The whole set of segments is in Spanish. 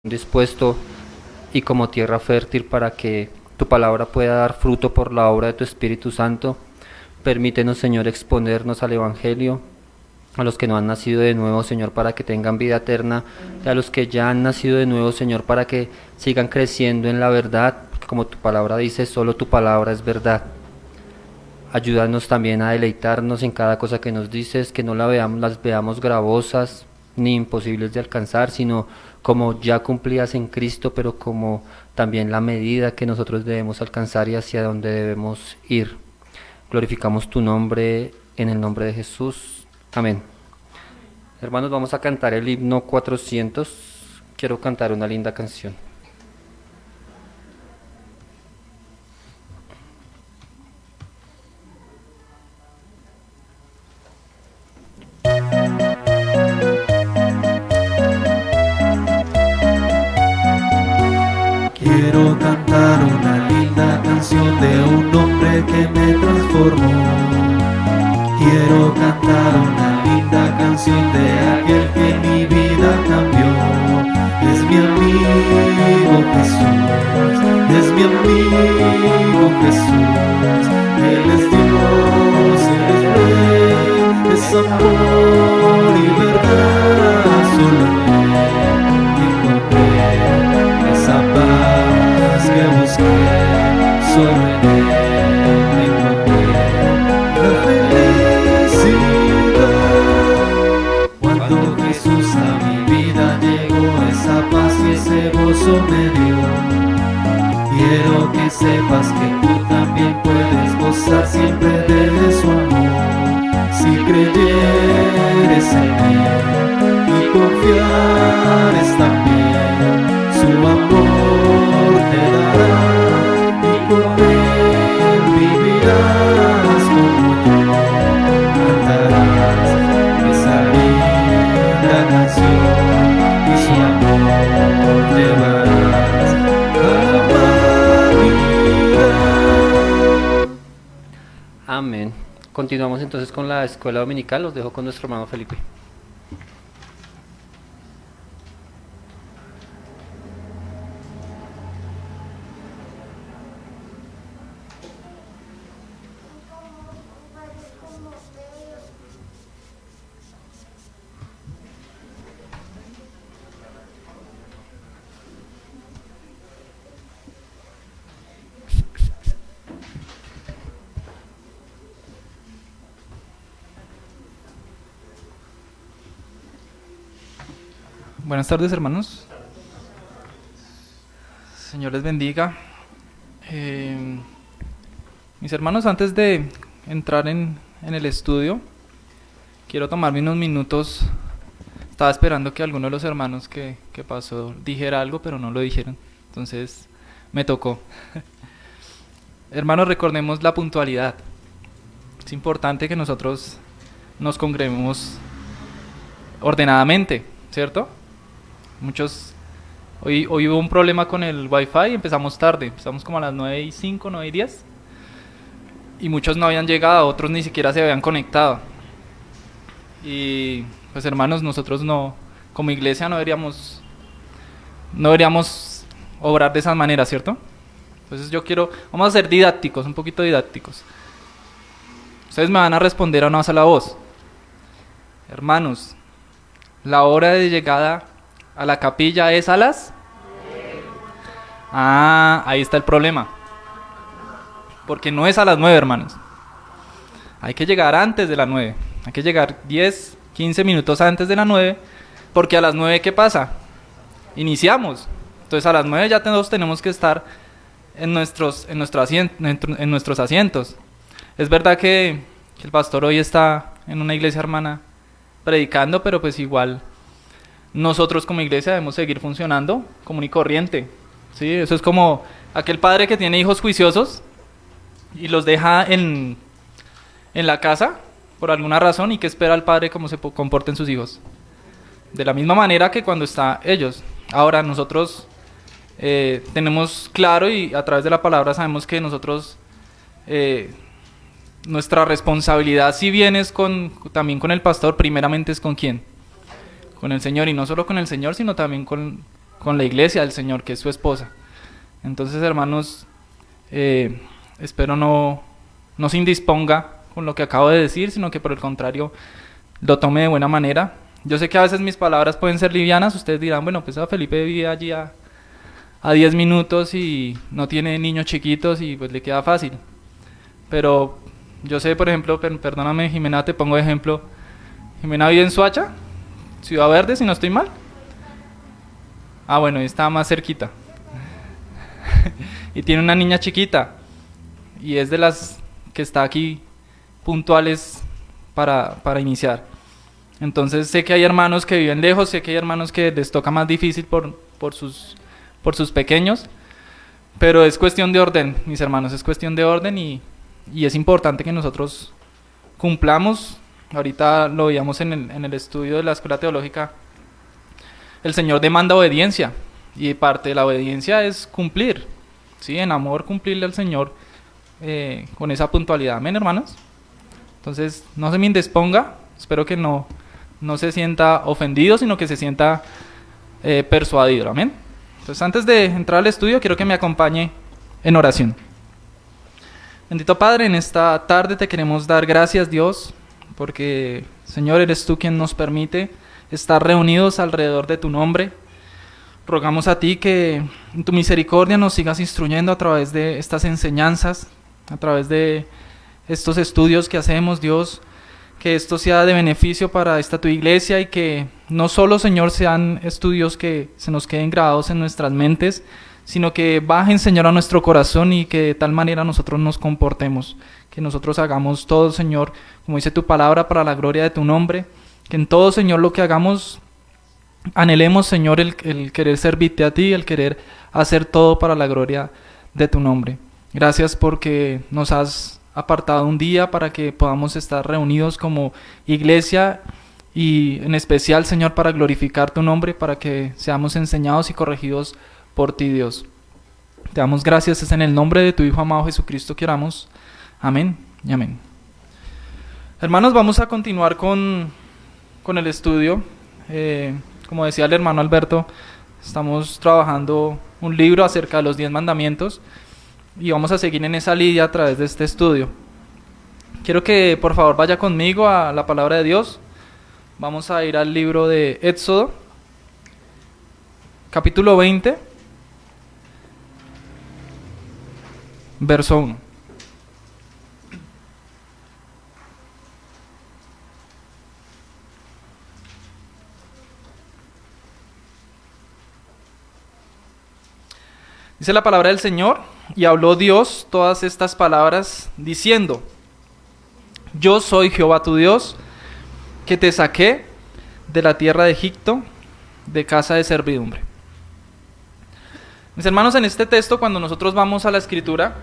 dispuesto y como tierra fértil para que tu palabra pueda dar fruto por la obra de tu Espíritu Santo. Permítenos, Señor, exponernos al Evangelio, a los que no han nacido de nuevo, Señor, para que tengan vida eterna, y a los que ya han nacido de nuevo, Señor, para que sigan creciendo en la verdad, porque como tu palabra dice, solo tu palabra es verdad. Ayúdanos también a deleitarnos en cada cosa que nos dices, que no las veamos gravosas ni imposibles de alcanzar, sino como ya cumplidas en Cristo, pero como también la medida que nosotros debemos alcanzar y hacia donde debemos ir. Glorificamos tu nombre en el nombre de Jesús. Amén. Hermanos, vamos a cantar el himno 400. Quiero cantar una linda canción. Quiero cantar una linda canción de un hombre que me transformó. Quiero cantar una linda canción de aquel que mi vida cambió. Es mi amigo Jesús, es mi amigo Jesús. Él es Dios, Él es Rey, es amor y verdad. Solo en Él encontré esa paz que busqué. Solo en Él encontré la felicidad. Cuando Jesús a mi vida llegó, esa paz y ese gozo me dio. Quiero que sepas que tú también puedes gozar siempre de su amor. Si creyeres en Él y confiares también, su amor te dará y con Él vivirás como yo. Cantarás esa linda canción y su amor llevarás a la humanidad. Amén. Continuamos entonces con la escuela dominical. Los dejo con nuestro hermano Felipe. Buenas tardes, hermanos. Señor les bendiga. Mis hermanos, antes de entrar en el estudio, quiero tomarme unos minutos. Estaba esperando que alguno de los hermanos que pasó dijera algo, pero no lo dijeron. Entonces, me tocó. Hermanos, recordemos la puntualidad. Es importante que nosotros nos congreguemos ordenadamente, ¿cierto? Hoy hubo un problema con el wifi y empezamos tarde, empezamos como a las 9:05, 9:10 y muchos no habían llegado, otros ni siquiera se habían conectado. Y pues hermanos, nosotros no, como iglesia no deberíamos obrar de esa manera, ¿cierto? Entonces vamos a ser didácticos, un poquito didácticos. Ustedes me van a responder a una sola voz. Hermanos, la hora de llegada a la capilla es a las... ahí está el problema. Porque no es a las 9, hermanos. Hay que llegar antes de las 9. Hay que llegar 10, 15 minutos antes de las 9. Porque a las 9, ¿qué pasa? Iniciamos. Entonces a las 9 ya todos tenemos que estar en nuestros asientos. Es verdad que el pastor hoy está en una iglesia hermana predicando, pero pues igual nosotros como iglesia debemos seguir funcionando común y corriente, ¿sí? Eso es como aquel padre que tiene hijos juiciosos y los deja en la casa por alguna razón y que espera al padre cómo se comporten sus hijos. De la misma manera que cuando está ellos. Ahora nosotros tenemos claro y a través de la palabra sabemos que nosotros nuestra responsabilidad, si bien es también con el pastor, primeramente es con quién, con el Señor, y no solo con el Señor, sino también con con la iglesia del Señor, que es su esposa. Entonces, hermanos, espero no se indisponga con lo que acabo de decir, sino que por el contrario lo tome de buena manera. Yo sé que a veces mis palabras pueden ser livianas, ustedes dirán, bueno, pues a Felipe vive allí a 10 minutos y no tiene niños chiquitos y pues le queda fácil. Pero yo sé, por ejemplo, perdóname Jimena, te pongo de ejemplo, Jimena vive en Soacha, Ciudad Verde, si no estoy mal. Ah, bueno, está más cerquita. Y tiene una niña chiquita y es de las que está aquí puntuales para iniciar. Entonces sé que hay hermanos que viven lejos, sé que hay hermanos que les toca más difícil por sus pequeños, pero es cuestión de orden, mis hermanos, es cuestión de orden y es importante que nosotros cumplamos. Ahorita lo veíamos en el estudio de la escuela teológica, el Señor demanda obediencia y parte de la obediencia es cumplir, ¿sí? En amor cumplirle al Señor con esa puntualidad, amén, hermanos. Entonces no se me indisponga, espero que no se sienta ofendido, sino que se sienta persuadido, amén. Entonces antes de entrar al estudio quiero que me acompañe en oración. Bendito Padre, en esta tarde te queremos dar gracias, Dios, porque Señor eres tú quien nos permite estar reunidos alrededor de tu nombre. Rogamos a ti que en tu misericordia nos sigas instruyendo a través de estas enseñanzas, a través de estos estudios que hacemos, Dios, que esto sea de beneficio para esta tu iglesia y que no solo, Señor, sean estudios que se nos queden grabados en nuestras mentes, sino que bajen, Señor, a nuestro corazón y que de tal manera nosotros nos comportemos, que nosotros hagamos todo, Señor, como dice tu palabra, para la gloria de tu nombre, que en todo, Señor, lo que hagamos, anhelemos, Señor, el querer servirte a ti, el querer hacer todo para la gloria de tu nombre. Gracias porque nos has apartado un día para que podamos estar reunidos como iglesia y en especial, Señor, para glorificar tu nombre, para que seamos enseñados y corregidos por ti, Dios. Te damos gracias, es en el nombre de tu Hijo amado Jesucristo que oramos. Amén y amén. Hermanos, vamos a continuar con el estudio. Como decía el hermano Alberto, estamos trabajando un libro acerca de los 10 mandamientos y vamos a seguir en esa línea a través de este estudio. Quiero que por favor vaya conmigo a la palabra de Dios. Vamos a ir al libro de Éxodo, capítulo 20, verso 1. Dice la palabra del Señor: y habló Dios todas estas palabras diciendo: yo soy Jehová tu Dios, que te saqué de la tierra de Egipto, de casa de servidumbre. Mis hermanos, en este texto, cuando nosotros vamos a la escritura,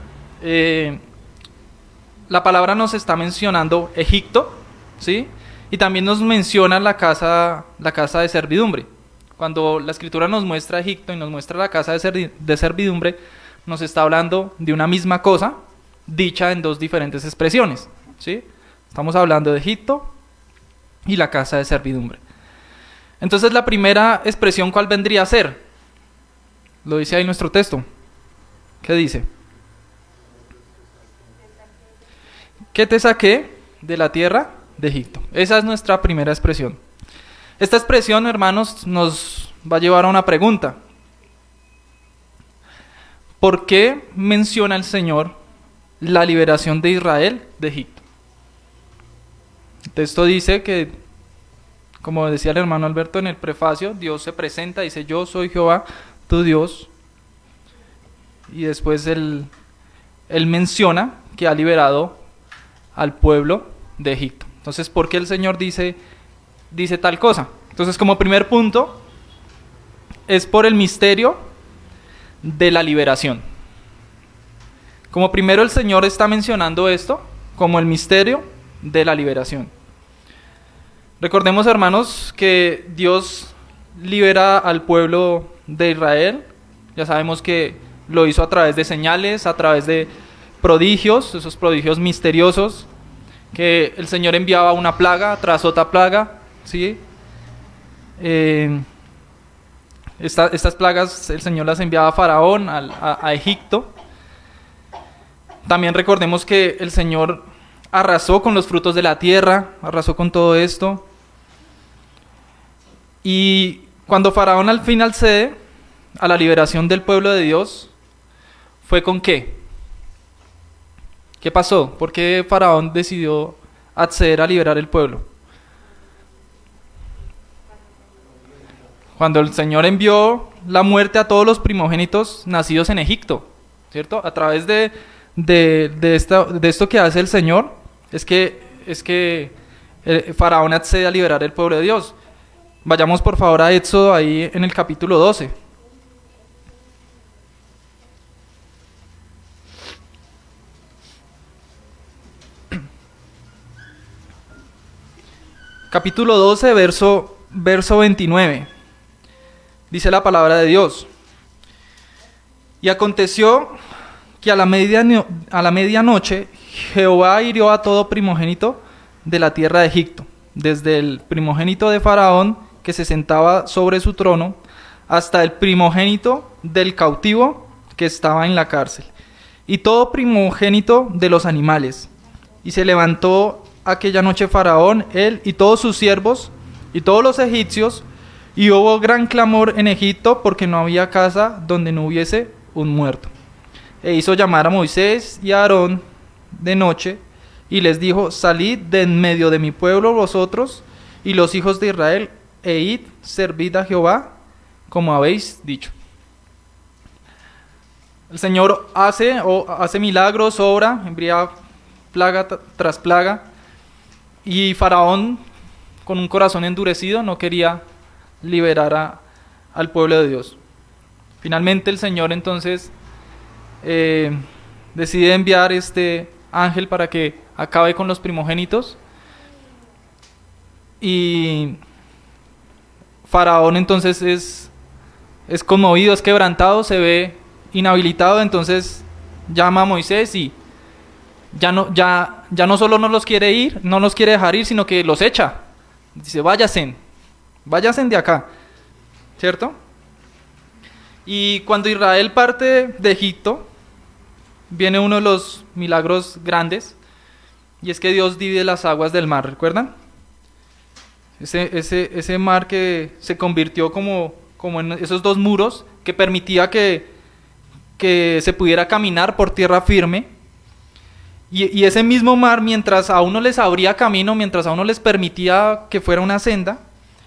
la palabra nos está mencionando Egipto, ¿sí? Y también nos menciona la casa de servidumbre. Cuando la escritura nos muestra Egipto y nos muestra la casa de servidumbre, nos está hablando de una misma cosa, dicha en dos diferentes expresiones, ¿sí? Estamos hablando de Egipto y la casa de servidumbre. Entonces la primera expresión, ¿cuál vendría a ser? Lo dice ahí nuestro texto. ¿Qué dice? Que te saqué de la tierra de Egipto. Esa es nuestra primera expresión. Esta expresión, hermanos, nos va a llevar a una pregunta. ¿Por qué menciona el Señor la liberación de Israel de Egipto? El texto dice que, como decía el hermano Alberto en el prefacio, Dios se presenta, dice: yo soy Jehová, tu Dios. Y después él menciona que ha liberado al pueblo de Egipto. Entonces, ¿por qué el Señor dice tal cosa? Entonces, como primer punto, es por el misterio de la liberación. Como primero el Señor está mencionando esto como el misterio de la liberación. Recordemos, hermanos, que Dios libera al pueblo de Israel. Ya sabemos que lo hizo a través de señales, a través de prodigios, esos prodigios misteriosos, que el Señor enviaba una plaga tras otra plaga, ¿sí? Estas plagas el Señor las enviaba a Faraón, a Egipto. También recordemos que el Señor arrasó con los frutos de la tierra, arrasó con todo esto. Y cuando Faraón al fin accede a la liberación del pueblo de Dios, ¿fue con qué? ¿Qué pasó? ¿Por qué Faraón decidió acceder a liberar el pueblo? Cuando el Señor envió la muerte a todos los primogénitos nacidos en Egipto, ¿cierto? A través de esto que hace el Señor, es que Faraón accede a liberar el pueblo de Dios. Vayamos por favor a Éxodo, ahí en el capítulo 12. Capítulo 12, verso 29. Dice la palabra de Dios: y aconteció que a la medianoche Jehová hirió a todo primogénito de la tierra de Egipto, desde el primogénito de Faraón que se sentaba sobre su trono, hasta el primogénito del cautivo que estaba en la cárcel, y todo primogénito de los animales. Y se levantó aquella noche Faraón, él y todos sus siervos, y todos los egipcios, y hubo gran clamor en Egipto, porque no había casa donde no hubiese un muerto. E hizo llamar a Moisés y a Aarón de noche, y les dijo: salid de en medio de mi pueblo vosotros y los hijos de Israel, e id, servid a Jehová, como habéis dicho. El Señor hace milagros, obra, envía plaga tras plaga, y Faraón, con un corazón endurecido, no quería liberar al pueblo de Dios. Finalmente el Señor entonces decide enviar este ángel para que acabe con los primogénitos, y Faraón entonces es conmovido, es quebrantado, se ve inhabilitado. Entonces llama a Moisés y ya no solo no los quiere dejar ir, sino que los echa. Dice: váyanse de acá, ¿cierto? Y cuando Israel parte de Egipto, viene uno de los milagros grandes, y es que Dios divide las aguas del mar, ¿recuerdan? Ese mar que se convirtió como en esos dos muros que permitía que se pudiera caminar por tierra firme. Y ese mismo mar, mientras a uno les abría camino, mientras a uno les permitía que fuera una senda,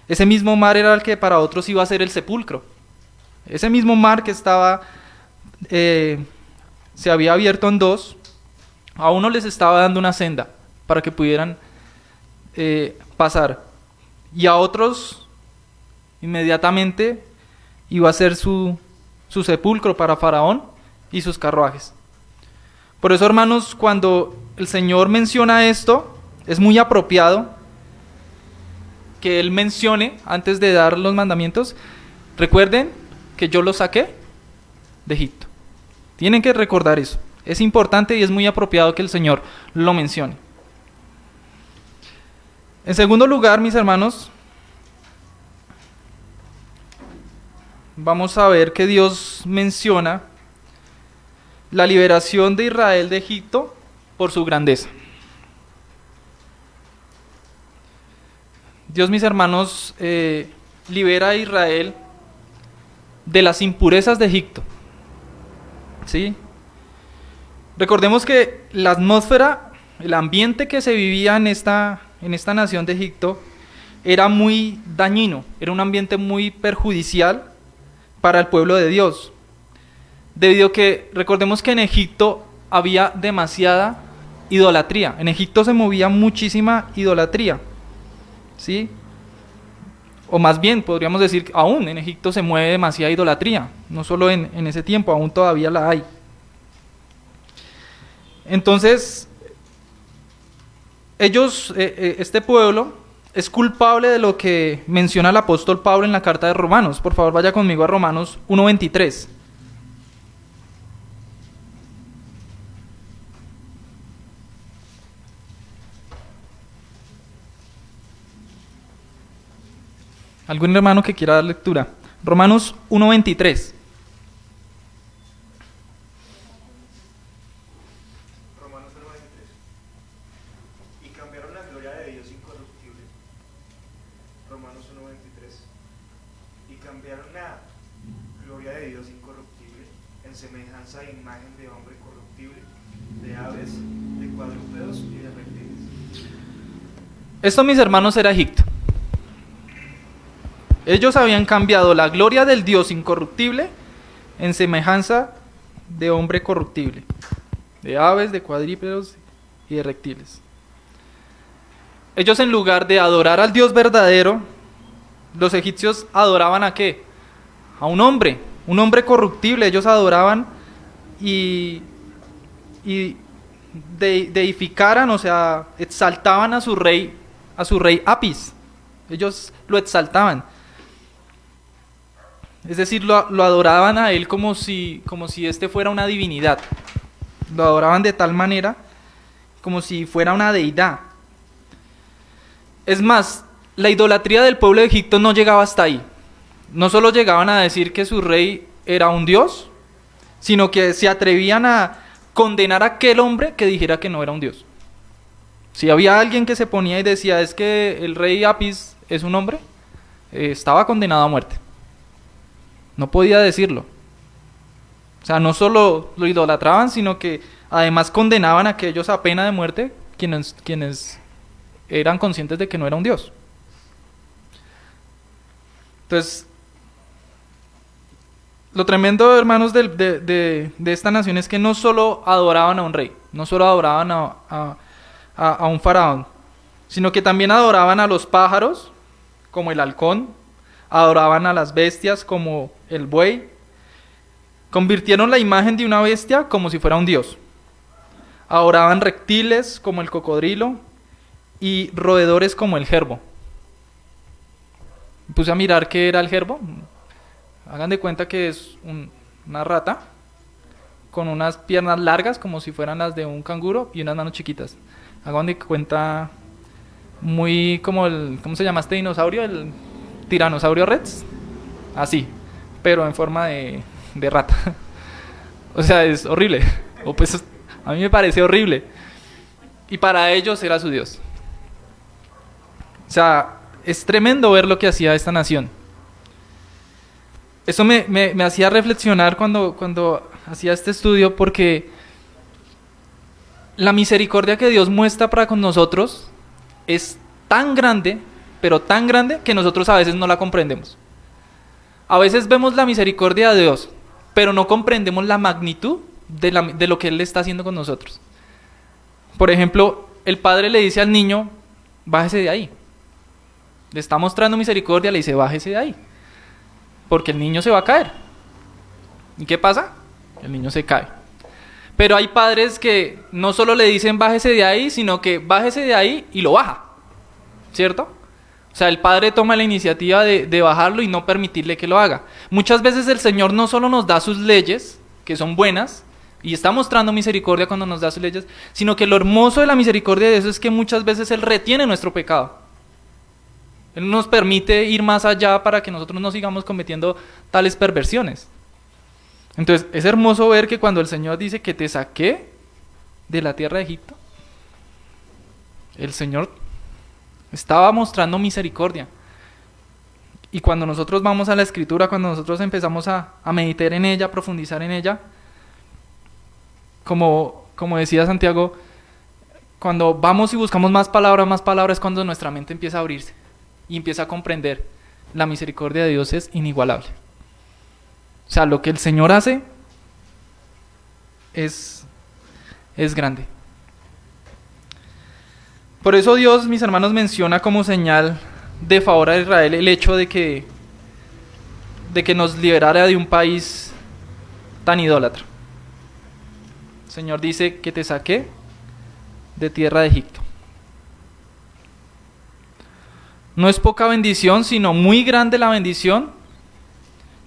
ese mismo mar era el que para otros iba a ser el sepulcro. Ese mismo mar que se había abierto en dos, a uno les estaba dando una senda para que pudieran pasar, y a otros inmediatamente iba a ser su sepulcro para Faraón y sus carruajes. Por eso, hermanos, cuando el Señor menciona esto, es muy apropiado que Él mencione, antes de dar los mandamientos: recuerden que yo los saqué de Egipto. Tienen que recordar eso. Es importante y es muy apropiado que el Señor lo mencione. En segundo lugar, mis hermanos, vamos a ver que Dios menciona la liberación de Israel de Egipto por su grandeza. Dios, mis hermanos, libera a Israel de las impurezas de Egipto. ¿Sí? Recordemos que la atmósfera, el ambiente que se vivía en esta nación de Egipto era muy dañino, era un ambiente muy perjudicial para el pueblo de Dios. Debido a que, recordemos que en Egipto había demasiada idolatría. En Egipto se movía muchísima idolatría, ¿sí? O más bien, podríamos decir que aún en Egipto se mueve demasiada idolatría. No solo en ese tiempo, aún todavía la hay. Entonces, este pueblo es culpable de lo que menciona el apóstol Pablo en la carta de Romanos. Por favor, vaya conmigo a Romanos 1:23. ¿Algún hermano que quiera dar lectura? Romanos 1:23. Romanos 1:23. Y cambiaron la gloria de Dios incorruptible. Romanos 1:23. Y cambiaron la gloria de Dios incorruptible en semejanza e imagen de hombre corruptible, de aves, de cuadrúpedos y de reptiles. Esto, mis hermanos, era Egipto. Ellos habían cambiado la gloria del Dios incorruptible en semejanza de hombre corruptible, de aves, de cuadrúpedos y de reptiles. Ellos, en lugar de adorar al Dios verdadero, los egipcios adoraban ¿a qué? A un hombre corruptible. Ellos adoraban y deificaran, o sea, exaltaban a su rey Apis. Ellos lo exaltaban. Es decir, lo adoraban a él como si este fuera una divinidad. Lo adoraban de tal manera como si fuera una deidad. Es más, la idolatría del pueblo de Egipto no llegaba hasta ahí. No solo llegaban a decir que su rey era un dios, sino que se atrevían a condenar a aquel hombre que dijera que no era un dios. Si había alguien que se ponía y decía, es que el rey Apis es un hombre, estaba condenado a muerte. No podía decirlo. O sea, no solo lo idolatraban, sino que además condenaban a aquellos a pena de muerte, quienes eran conscientes de que no era un dios. Entonces, lo tremendo, hermanos, de esta nación es que no solo adoraban a un rey, no solo adoraban a un faraón, sino que también adoraban a los pájaros, como el halcón, adoraban a las bestias, como el buey. Convirtieron la imagen de una bestia como si fuera un dios. Adoraban reptiles, como el cocodrilo, y roedores, como el jerbo. Puse a mirar qué era el jerbo. Hagan de cuenta que es una rata con unas piernas largas como si fueran las de un canguro y unas manos chiquitas. Hagan de cuenta muy como ¿cómo se llama este dinosaurio? El tiranosaurio rex. Así, pero en forma de rata. O sea, es horrible. O pues a mí me parece horrible. Y para ellos era su Dios. O sea, es tremendo ver lo que hacía esta nación. Eso me hacía reflexionar cuando hacía este estudio, porque la misericordia que Dios muestra para con nosotros es tan grande, pero tan grande, que nosotros a veces no la comprendemos. A veces vemos la misericordia de Dios, pero no comprendemos la magnitud de lo que Él está haciendo con nosotros. Por ejemplo, el padre le dice al niño, bájese de ahí. Le está mostrando misericordia, le dice, bájese de ahí, porque el niño se va a caer. ¿Y qué pasa? El niño se cae. Pero hay padres que no solo le dicen bájese de ahí, sino que bájese de ahí y lo baja, ¿cierto? O sea, el padre toma la iniciativa de bajarlo y no permitirle que lo haga. Muchas veces el Señor no solo nos da sus leyes, que son buenas, y está mostrando misericordia cuando nos da sus leyes, sino que lo hermoso de la misericordia de Dios es que muchas veces Él retiene nuestro pecado. Él nos permite ir más allá para que nosotros no sigamos cometiendo tales perversiones. Entonces, es hermoso ver que cuando el Señor dice que te saqué de la tierra de Egipto, el Señor estaba mostrando misericordia. Y cuando nosotros vamos a la Escritura, cuando nosotros empezamos a meditar en ella, a profundizar en ella, como decía Santiago, cuando vamos y buscamos más palabras, es cuando nuestra mente empieza a abrirse y empieza a comprender. La misericordia de Dios es inigualable. O sea, lo que el Señor hace es grande. Por eso Dios, mis hermanos, menciona como señal de favor a Israel el hecho de que nos liberara de un país tan idólatra. El Señor dice que te saqué de tierra de Egipto. No es poca bendición, sino muy grande la bendición,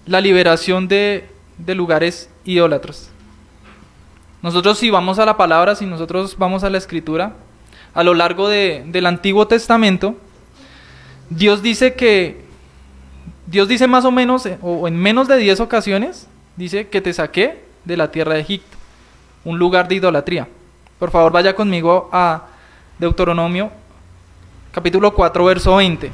la liberación de lugares idólatras. Nosotros, si vamos a la palabra, si nosotros vamos a la Escritura, a lo largo del Antiguo Testamento, Dios dice que Dios dice más o menos, o en menos de 10 ocasiones, dice que te saqué de la tierra de Egipto, un lugar de idolatría. Por favor, vaya conmigo a Deuteronomio, capítulo 4, verso 20.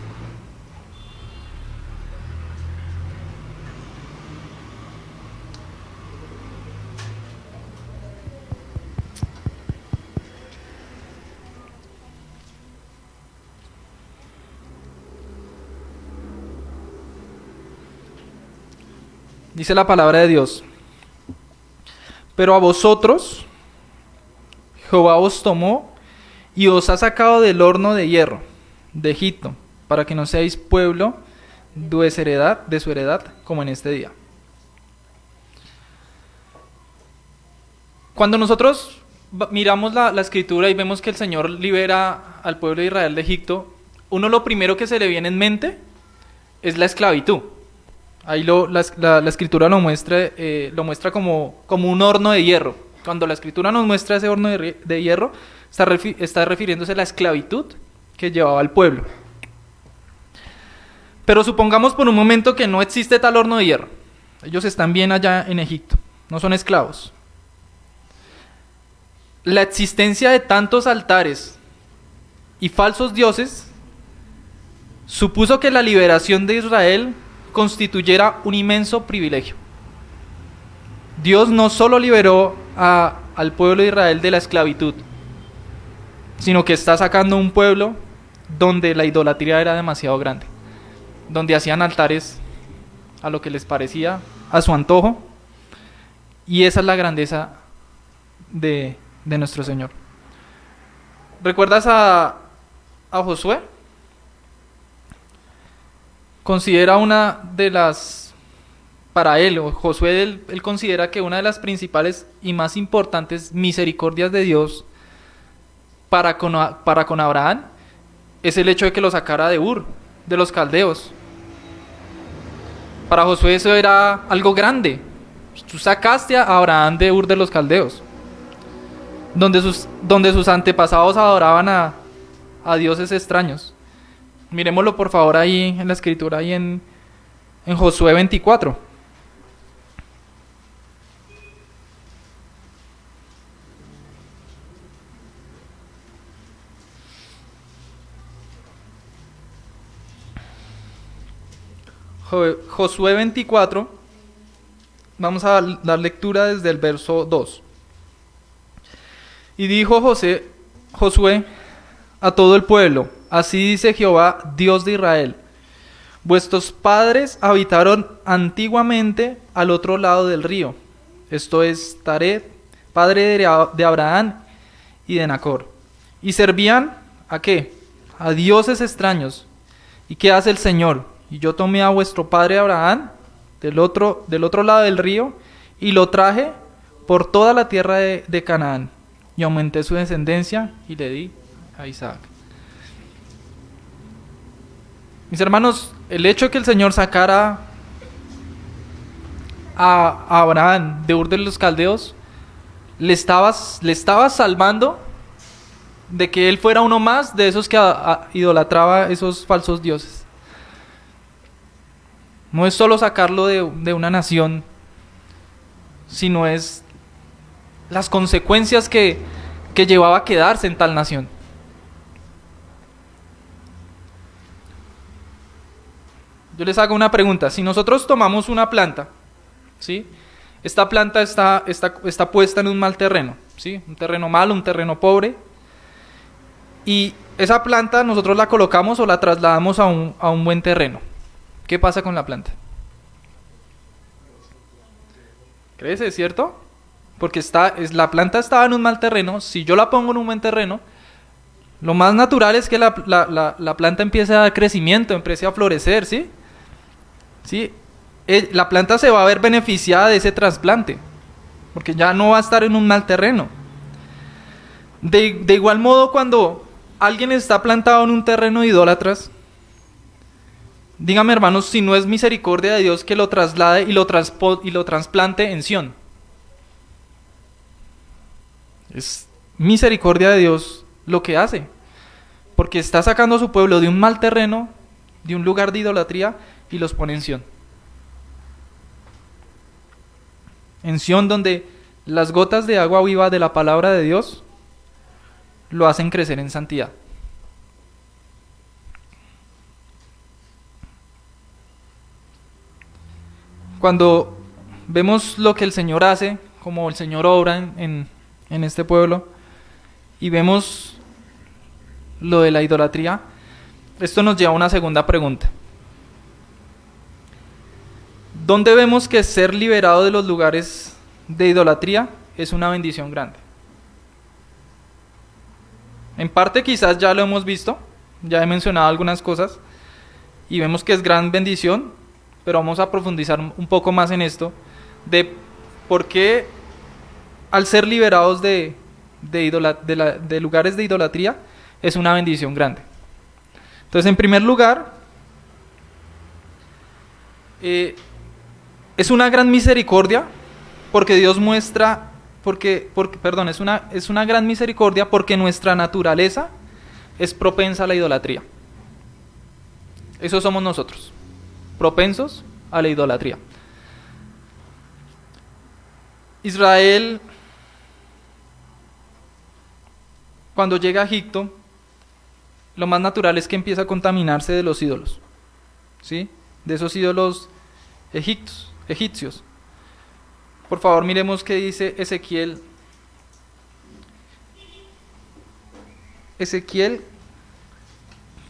Dice la palabra de Dios: pero a vosotros Jehová os tomó y os ha sacado del horno de hierro de Egipto, para que no seáis pueblo de su heredad, como en este día. Cuando nosotros miramos la escritura y vemos que el Señor libera al pueblo de Israel de Egipto, lo primero que se le viene en mente es la esclavitud. Ahí la escritura lo muestra como un horno de hierro. Cuando la escritura nos muestra ese horno de hierro, está refiriéndose a la esclavitud que llevaba al pueblo. Pero supongamos por un momento que no existe tal horno de hierro. Ellos están bien allá en Egipto, no son esclavos. La existencia de tantos altares y falsos dioses supuso que la liberación de Israel constituyera un inmenso privilegio. Dios no solo liberó al pueblo de Israel de la esclavitud, sino que está sacando un pueblo donde la idolatría era demasiado grande, donde hacían altares a lo que les parecía, a su antojo, y esa es la grandeza de nuestro Señor. ¿Recuerdas a Josué? Considera una de las, para él, o Josué, él considera que una de las principales y más importantes misericordias de Dios para con Abraham es el hecho de que lo sacara de Ur, de los caldeos. Para Josué eso era algo grande. Tú sacaste a Abraham de Ur de los caldeos, donde sus antepasados adoraban a dioses extraños. Miremoslo por favor ahí en la escritura, ahí en Josué 24. Josué 24, vamos a dar lectura desde el verso 2. Y dijo Josué a todo el pueblo: así dice Jehová, Dios de Israel: vuestros padres habitaron antiguamente al otro lado del río, esto es Taret, padre de Abraham y de Nacor, y servían ¿a qué? A dioses extraños. ¿Y qué hace el Señor? Y yo tomé a vuestro padre Abraham del otro lado del río y lo traje por toda la tierra de Canaán, y aumenté su descendencia y le di a Isaac. Mis hermanos, el hecho de que el Señor sacara a Abraham de Ur de los Caldeos le estaba salvando de que él fuera uno más de esos que idolatraba esos falsos dioses. No es solo sacarlo de una nación, sino es las consecuencias que llevaba a quedarse en tal nación. Yo les hago una pregunta. Si nosotros tomamos una planta, ¿sí? Esta planta está puesta en un mal terreno, ¿sí? Un terreno malo, un terreno pobre. Y esa planta nosotros la colocamos o la trasladamos a un buen terreno. ¿Qué pasa con la planta? ¿Crece, cierto? Porque la planta estaba en un mal terreno. Si yo la pongo en un buen terreno, lo más natural es que la planta empiece a dar crecimiento, empiece a florecer, ¿sí? ¿Sí? La planta se va a ver beneficiada de ese trasplante, porque ya no va a estar en un mal terreno. De igual modo, cuando alguien está plantado en un terreno de idólatras, dígame, hermanos, si no es misericordia de Dios que lo traslade y lo trasplante en Sión. Es misericordia de Dios lo que hace, porque está sacando a su pueblo de un mal terreno, de un lugar de idolatría, y los pone en Sión. En Sión, donde las gotas de agua viva de la palabra de Dios lo hacen crecer en santidad. Cuando vemos lo que el Señor hace, como el Señor obra en este pueblo, y vemos lo de la idolatría, esto nos lleva a una segunda pregunta. ¿Dónde vemos que ser liberado de los lugares de idolatría es una bendición grande? En parte quizás ya lo hemos visto, ya he mencionado algunas cosas, y vemos que es gran bendición, pero vamos a profundizar un poco más en esto, de por qué al ser liberados de lugares de idolatría es una bendición grande. Entonces, en primer lugar, es una gran misericordia porque Dios muestra, es una gran misericordia porque nuestra naturaleza es propensa a la idolatría. Eso somos nosotros, propensos a la idolatría. Israel, cuando llega a Egipto, lo más natural es que empieza a contaminarse de los ídolos, ¿sí? De esos ídolos egipcios. Por favor, miremos qué dice Ezequiel. Ezequiel,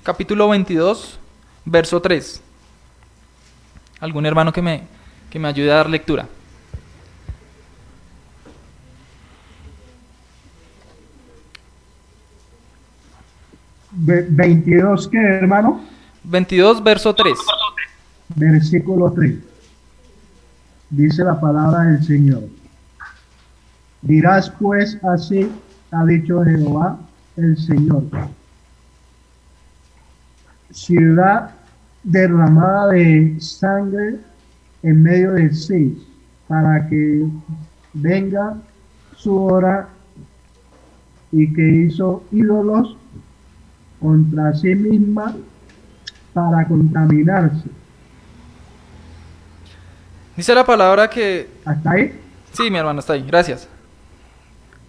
capítulo 22, verso 3. ¿Algún hermano que me ayude a dar lectura? 22, ¿qué, hermano? 22, verso 3. Versículo 3. Dice la palabra del Señor. Dirás pues así, ha dicho Jehová el Señor. Ciudad derramada de sangre en medio de sí, para que venga su hora, y que hizo ídolos contra sí misma para contaminarse. Dice la palabra que... ¿Hasta ahí? Sí, mi hermano, está ahí, gracias.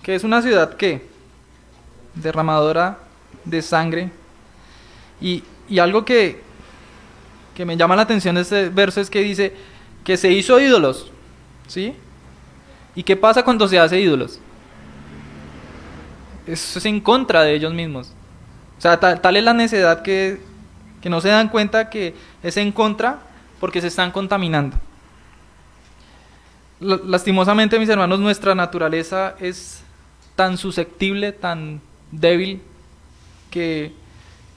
Que es una ciudad que derramadora de sangre. Y algo que me llama la atención de este verso es que dice que se hizo ídolos, ¿sí? ¿Y qué pasa cuando se hace ídolos? Eso es en contra de ellos mismos. O sea, tal es la necedad que no se dan cuenta que es en contra porque se están contaminando. Lastimosamente, mis hermanos, nuestra naturaleza es tan susceptible, tan débil, que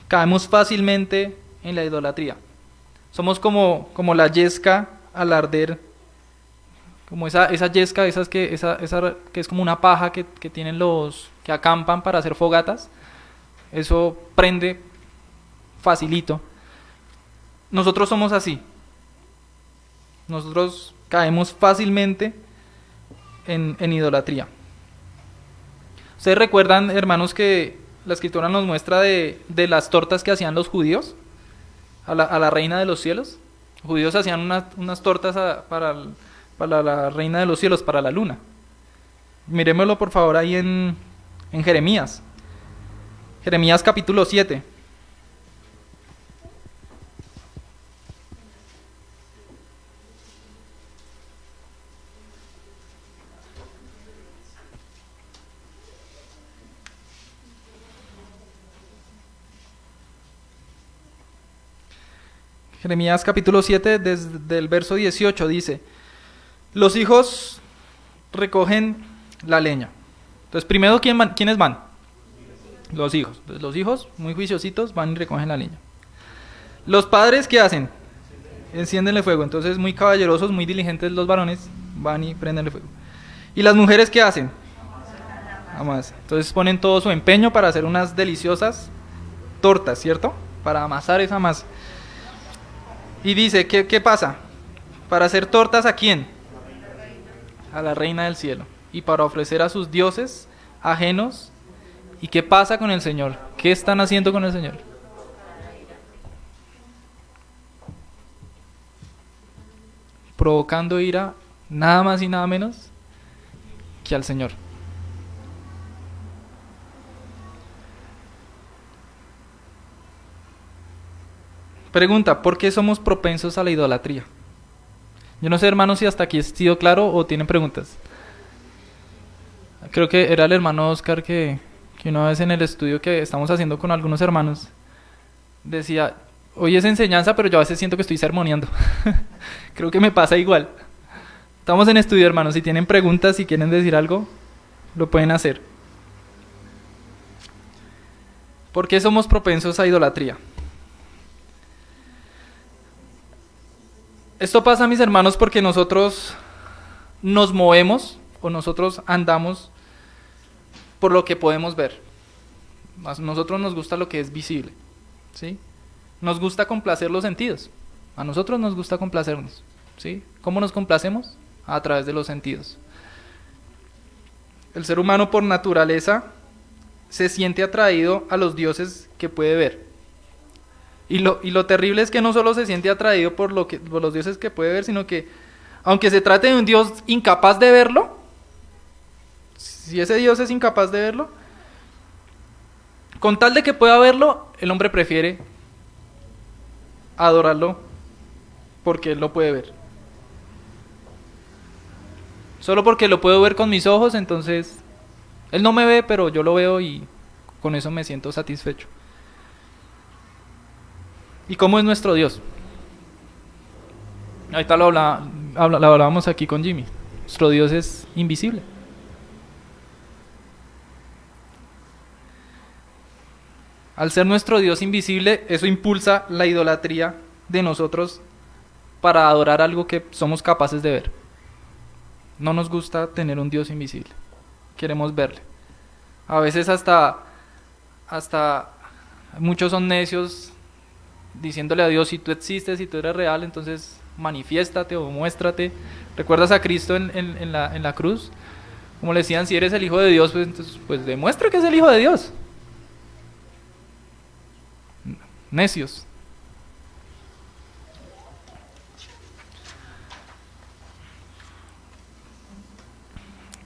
caemos fácilmente en la idolatría. Somos como la yesca al arder, como esa yesca, esa que es como una paja que tienen los que acampan para hacer fogatas. Eso prende facilito. Nosotros somos así. Nosotros caemos fácilmente en idolatría. ¿Ustedes recuerdan, hermanos, que la Escritura nos muestra de las tortas que hacían los judíos a la reina de los cielos? Los judíos hacían unas tortas para la reina de los cielos, para la luna. Miremoslo por favor ahí en Jeremías. Jeremías capítulo 7. Jeremías capítulo 7, desde el verso 18 dice: los hijos recogen la leña. Entonces, primero, ¿quiénes van? Los hijos. Entonces, los hijos, muy juiciositos, van y recogen la leña. Los padres, ¿qué hacen? Enciéndenle fuego. Entonces, muy caballerosos, muy diligentes los varones, van y prendenle fuego. ¿Y las mujeres qué hacen? Amasar. Entonces, ponen todo su empeño para hacer unas deliciosas tortas, ¿cierto? Para amasar esa masa. Y dice, ¿qué pasa? Para hacer tortas, ¿a quién? A la reina del cielo. Y para ofrecer a sus dioses ajenos. ¿Y qué pasa con el Señor? ¿Qué están haciendo con el Señor? provocando ira nada más y nada menos que al Señor. Pregunta, ¿por qué somos propensos a la idolatría? Yo no sé, hermanos, si hasta aquí ha sido claro o tienen preguntas. Creo que era el hermano Oscar que una vez en el estudio que estamos haciendo con algunos hermanos decía, hoy es enseñanza, pero yo a veces siento que estoy sermoneando. Creo que me pasa igual. Estamos en estudio, hermanos. Si tienen preguntas, si quieren decir algo, lo pueden hacer. ¿Por qué somos propensos a idolatría? Esto pasa, mis hermanos, porque nosotros nos movemos o nosotros andamos por lo que podemos ver. A nosotros nos gusta lo que es visible, ¿sí? Nos gusta complacer los sentidos. A nosotros nos gusta complacernos, ¿sí? ¿Cómo nos complacemos? A través de los sentidos. El ser humano por naturaleza se siente atraído a los dioses que puede ver. Y lo terrible es que no solo se siente atraído por los dioses que puede ver, sino que aunque se trate de un Dios incapaz de verlo, si ese Dios es incapaz de verlo, con tal de que pueda verlo, el hombre prefiere adorarlo porque él lo puede ver. Solo porque lo puedo ver con mis ojos, entonces él no me ve, pero yo lo veo y con eso me siento satisfecho. ¿Y cómo es nuestro Dios? Ahorita lo hablábamos aquí con Jimmy. Nuestro Dios es invisible. Al ser nuestro Dios invisible, eso impulsa la idolatría de nosotros para adorar algo que somos capaces de ver. No nos gusta tener un Dios invisible. Queremos verle. A veces hasta muchos son necios diciéndole a Dios, si tú existes, si tú eres real, entonces manifiéstate o muéstrate. ¿Recuerdas a Cristo en la cruz? Como le decían, si eres el Hijo de Dios, pues, entonces, pues demuestra que es el Hijo de Dios. Necios.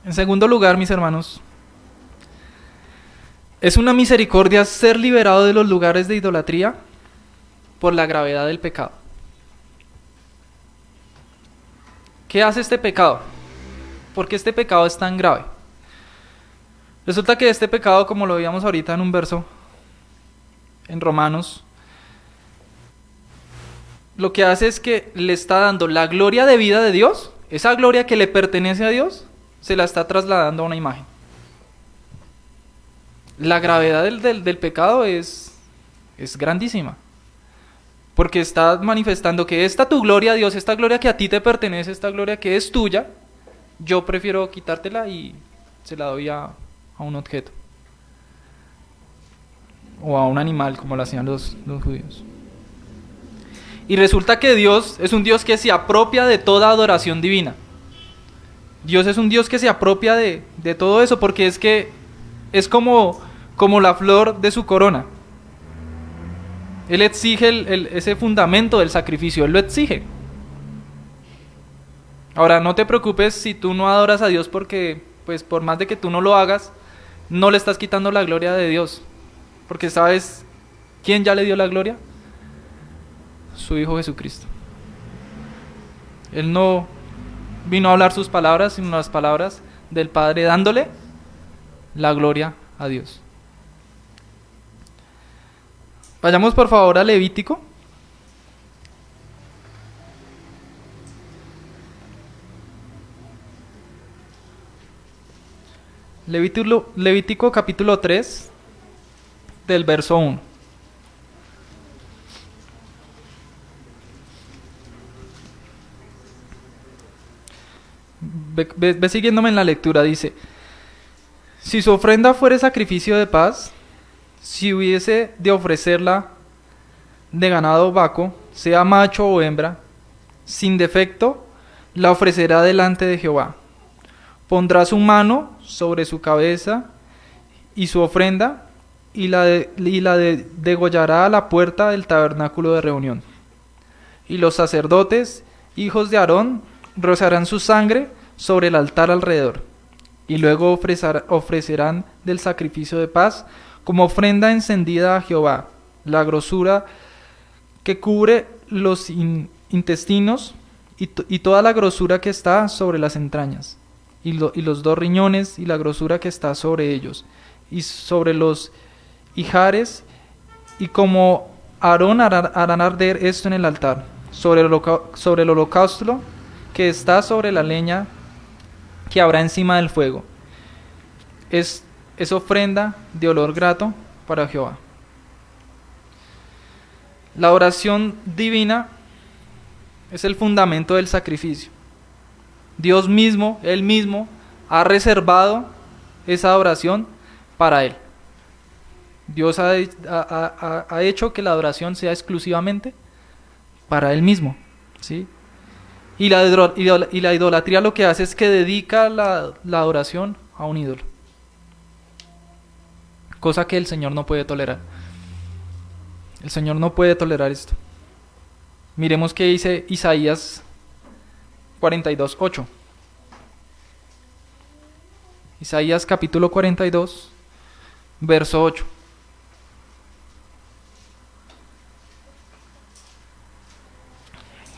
En segundo lugar, mis hermanos, es una misericordia ser liberado de los lugares de idolatría por la gravedad del pecado. ¿Qué hace este pecado? ¿Por qué este pecado es tan grave? Resulta que este pecado, como lo veíamos ahorita en un verso en Romanos, lo que hace es que le está dando la gloria de vida de Dios, esa gloria que le pertenece a Dios, se la está trasladando a una imagen. La gravedad del pecado es grandísima. Porque está manifestando que esta tu gloria, Dios, esta gloria que a ti te pertenece, esta gloria que es tuya, yo prefiero quitártela y se la doy a un objeto. O a un animal, como lo hacían los judíos. Y resulta que Dios es un Dios que se apropia de toda adoración divina. Dios es un Dios que se apropia de todo eso, porque es que es como la flor de su corona. Él exige ese fundamento del sacrificio, Él lo exige. Ahora, no te preocupes si tú no adoras a Dios porque, pues por más de que tú no lo hagas, no le estás quitando la gloria de Dios. Porque ¿sabes quién ya le dio la gloria? Su Hijo Jesucristo. Él no vino a hablar sus palabras, sino las palabras del Padre, dándole la gloria a Dios. Vayamos por favor a Levítico. Levítico capítulo 3, del verso 1. Ve siguiéndome en la lectura, dice: si su ofrenda fuere sacrificio de paz, si hubiese de ofrecerla de ganado vaco, sea macho o hembra, sin defecto, la ofrecerá delante de Jehová. Pondrá su mano sobre su cabeza y su ofrenda, y la degollará a la puerta del tabernáculo de reunión. Y los sacerdotes hijos de Aarón rociarán su sangre sobre el altar alrededor, y luego ofrecerán del sacrificio de paz como ofrenda encendida a Jehová la grosura que cubre los intestinos y toda la grosura que está sobre las entrañas, y los 2 riñones y la grosura que está sobre ellos, y sobre los ijares, y como Aarón harán arder esto en el altar, sobre el holocausto que está sobre la leña que habrá encima del fuego. Es ofrenda de olor grato para Jehová. La oración divina es el fundamento del sacrificio. Dios mismo, Él mismo, ha reservado esa oración para Él. Dios ha hecho que la adoración sea exclusivamente para Él mismo, ¿sí? Y la idolatría lo que hace es que dedica la adoración a un ídolo, cosa que el Señor no puede tolerar. El Señor no puede tolerar esto. Miremos qué dice Isaías 42:8. Isaías capítulo 42, verso 8.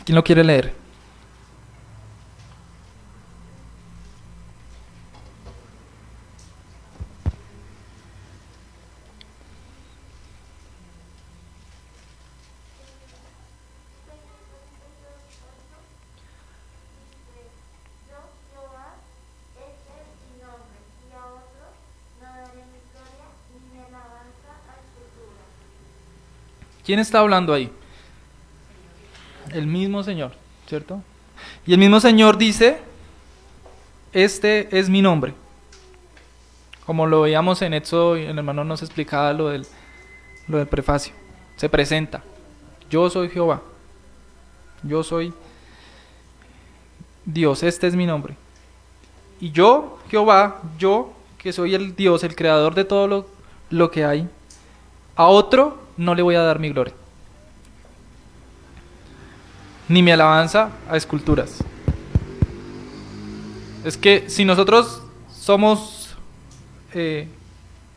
¿Quién lo quiere leer? ¿Quién está hablando ahí? El mismo Señor, ¿cierto? Y el mismo Señor dice, este es mi nombre. Como lo veíamos en Éxodo, y el hermano nos explicaba lo del prefacio. Se presenta, yo soy Jehová, yo soy Dios, este es mi nombre. Y yo, Jehová, yo que soy el Dios, el creador de todo lo que hay, a otro no le voy a dar mi gloria, ni mi alabanza a esculturas. Es que si nosotros somos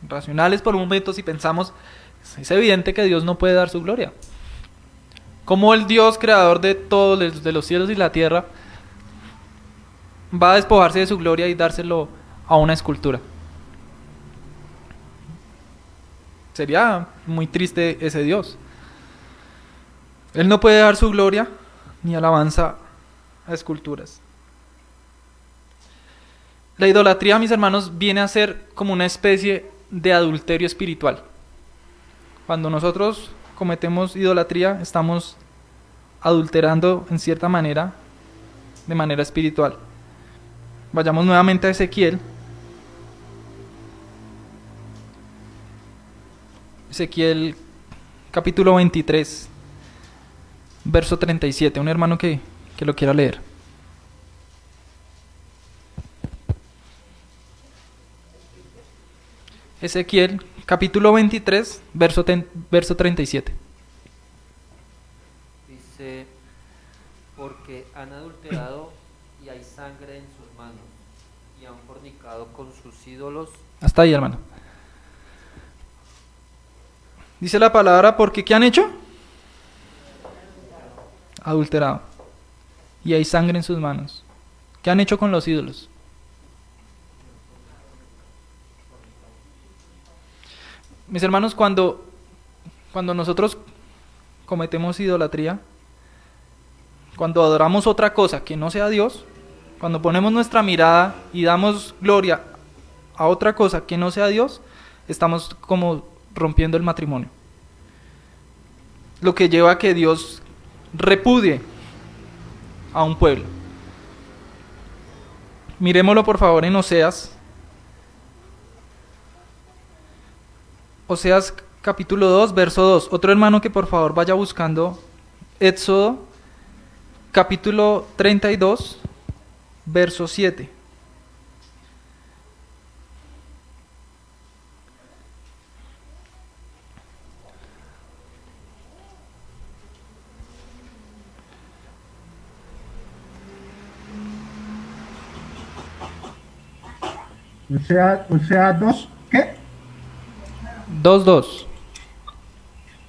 racionales por un momento, si pensamos, es evidente que Dios no puede dar su gloria. ¿Cómo el Dios creador de todo, de los cielos y la tierra, va a despojarse de su gloria y dárselo a una escultura? Sería muy triste ese Dios. Él no puede dar su gloria ni alabanza a esculturas. La idolatría, mis hermanos, viene a ser como una especie de adulterio espiritual. Cuando nosotros cometemos idolatría, estamos adulterando en cierta manera, de manera espiritual. Vayamos nuevamente a Ezequiel. Ezequiel capítulo 23, verso 37. Un hermano que lo quiera leer. Ezequiel capítulo 23, verso 37. Dice, porque han adulterado y hay sangre en sus manos, y han fornicado con sus ídolos. Hasta ahí, hermano. Dice la palabra, porque ¿qué han hecho? Adulterado. Y hay sangre en sus manos. ¿Qué han hecho con los ídolos? Mis hermanos, cuando nosotros cometemos idolatría, cuando adoramos otra cosa que no sea Dios, cuando ponemos nuestra mirada y damos gloria a otra cosa que no sea Dios, estamos como rompiendo el matrimonio. Lo que lleva a que Dios repudie a un pueblo. Miremoslo por favor en Oseas. Oseas capítulo 2, verso 2. Otro hermano que por favor vaya buscando Éxodo capítulo 32, verso 7. O sea, dos, ¿qué? 2:2.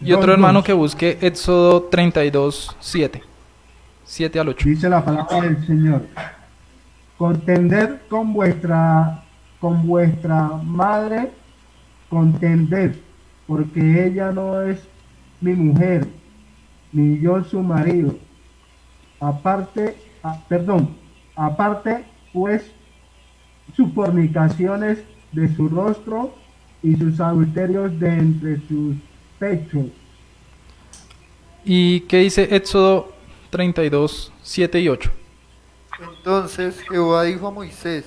Y Dos, otro hermano dos. que busque Éxodo 32:7. 7 al 8. Dice la palabra del Señor. Contended con vuestra madre, contended, porque ella no es mi mujer, ni yo su marido. Aparte, pues, sus fornicaciones de su rostro y sus adulterios de entre sus pechos. ¿Y qué dice Éxodo 32:7 y 8? Entonces Jehová dijo a Moisés,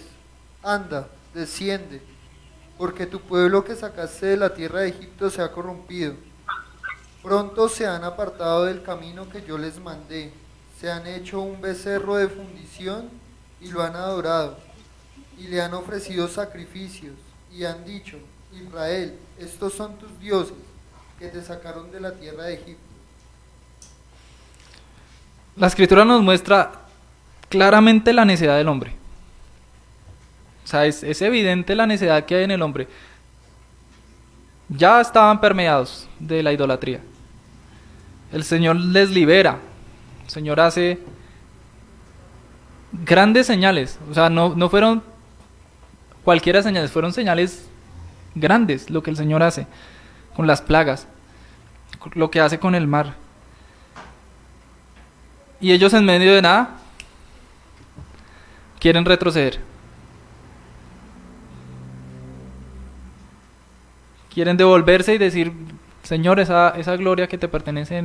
anda, desciende, porque tu pueblo que sacaste de la tierra de Egipto se ha corrompido. Pronto se han apartado del camino que yo les mandé, se han hecho un becerro de fundición y lo han adorado, y le han ofrecido sacrificios, y han dicho, Israel, estos son tus dioses, que te sacaron de la tierra de Egipto. La escritura nos muestra claramente la necedad del hombre. O sea, es evidente la necedad que hay en el hombre. Ya estaban permeados de la idolatría. El Señor les libera. El Señor hace grandes señales. O sea, no fueron cualquiera señales, fueron señales grandes lo que el Señor hace con las plagas, lo que hace con el mar. Y ellos en medio de nada quieren retroceder. Quieren devolverse y decir, Señor, esa gloria que te pertenece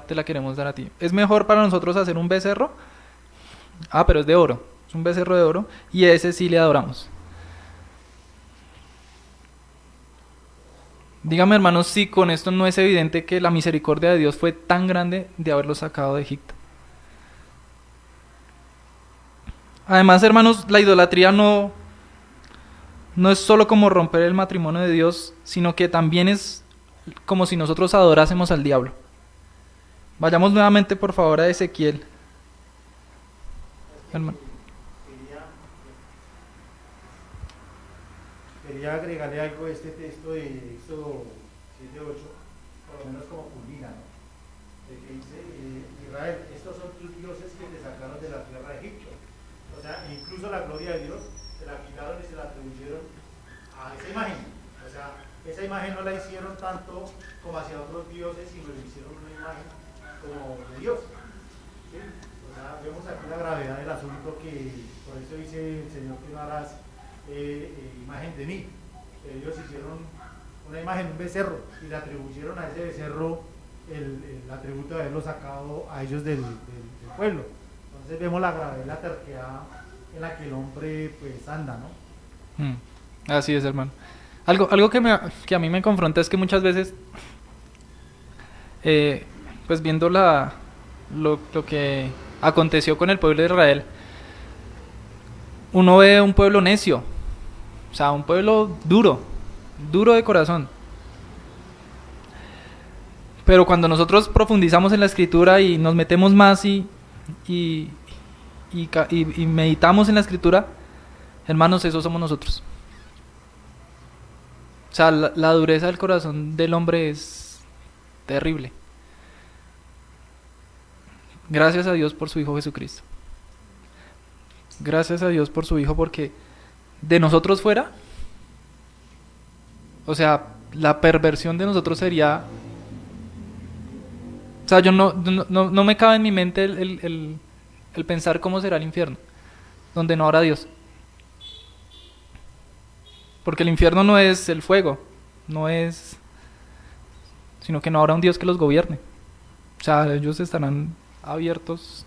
te la queremos dar a ti. Es mejor para nosotros hacer un becerro. Pero es de oro. Es un becerro de oro y ese sí le adoramos. Dígame, hermanos, si con esto no es evidente que la misericordia de Dios fue tan grande de haberlos sacado de Egipto. Además, hermanos, la idolatría no es solo como romper el matrimonio de Dios, sino que también es como si nosotros adorásemos al diablo. Vayamos nuevamente, por favor, a Ezequiel. Hermano. Quería agregarle algo a este texto de Éxodo 7:8, por lo menos como culmina, ¿no? De que dice, Israel, estos son tus dioses que te sacaron de la tierra de Egipto. O sea, incluso la gloria de Dios se la quitaron y se la atribuyeron a esa imagen. O sea, esa imagen no la hicieron tanto como hacia otros dioses, sino le hicieron una imagen como de Dios. ¿Sí? O sea, vemos aquí la gravedad del asunto, que por eso dice el Señor que no harás imagen de mí. Ellos hicieron una imagen, un becerro, y le atribuyeron a ese becerro el atributo de haberlo sacado a ellos del pueblo. Entonces vemos la gravedad y la terquedad en la que el hombre pues anda, ¿no? Así es, hermano. Algo que a mí me confronta es que muchas veces, pues viendo lo que aconteció con el pueblo de Israel, uno ve un pueblo necio, o sea, un pueblo duro de corazón. Pero cuando nosotros profundizamos en la escritura y nos metemos más y meditamos en la escritura, hermanos, esos somos nosotros. O sea, la dureza del corazón del hombre es terrible. Gracias a Dios por su Hijo Jesucristo. Gracias a Dios por su Hijo, porque de nosotros fuera, o sea, la perversión de nosotros sería... O sea, yo no me cabe en mi mente el pensar cómo será el infierno, donde no habrá Dios. Porque el infierno no es el fuego, sino que no habrá un Dios que los gobierne. O sea, ellos estarán abiertos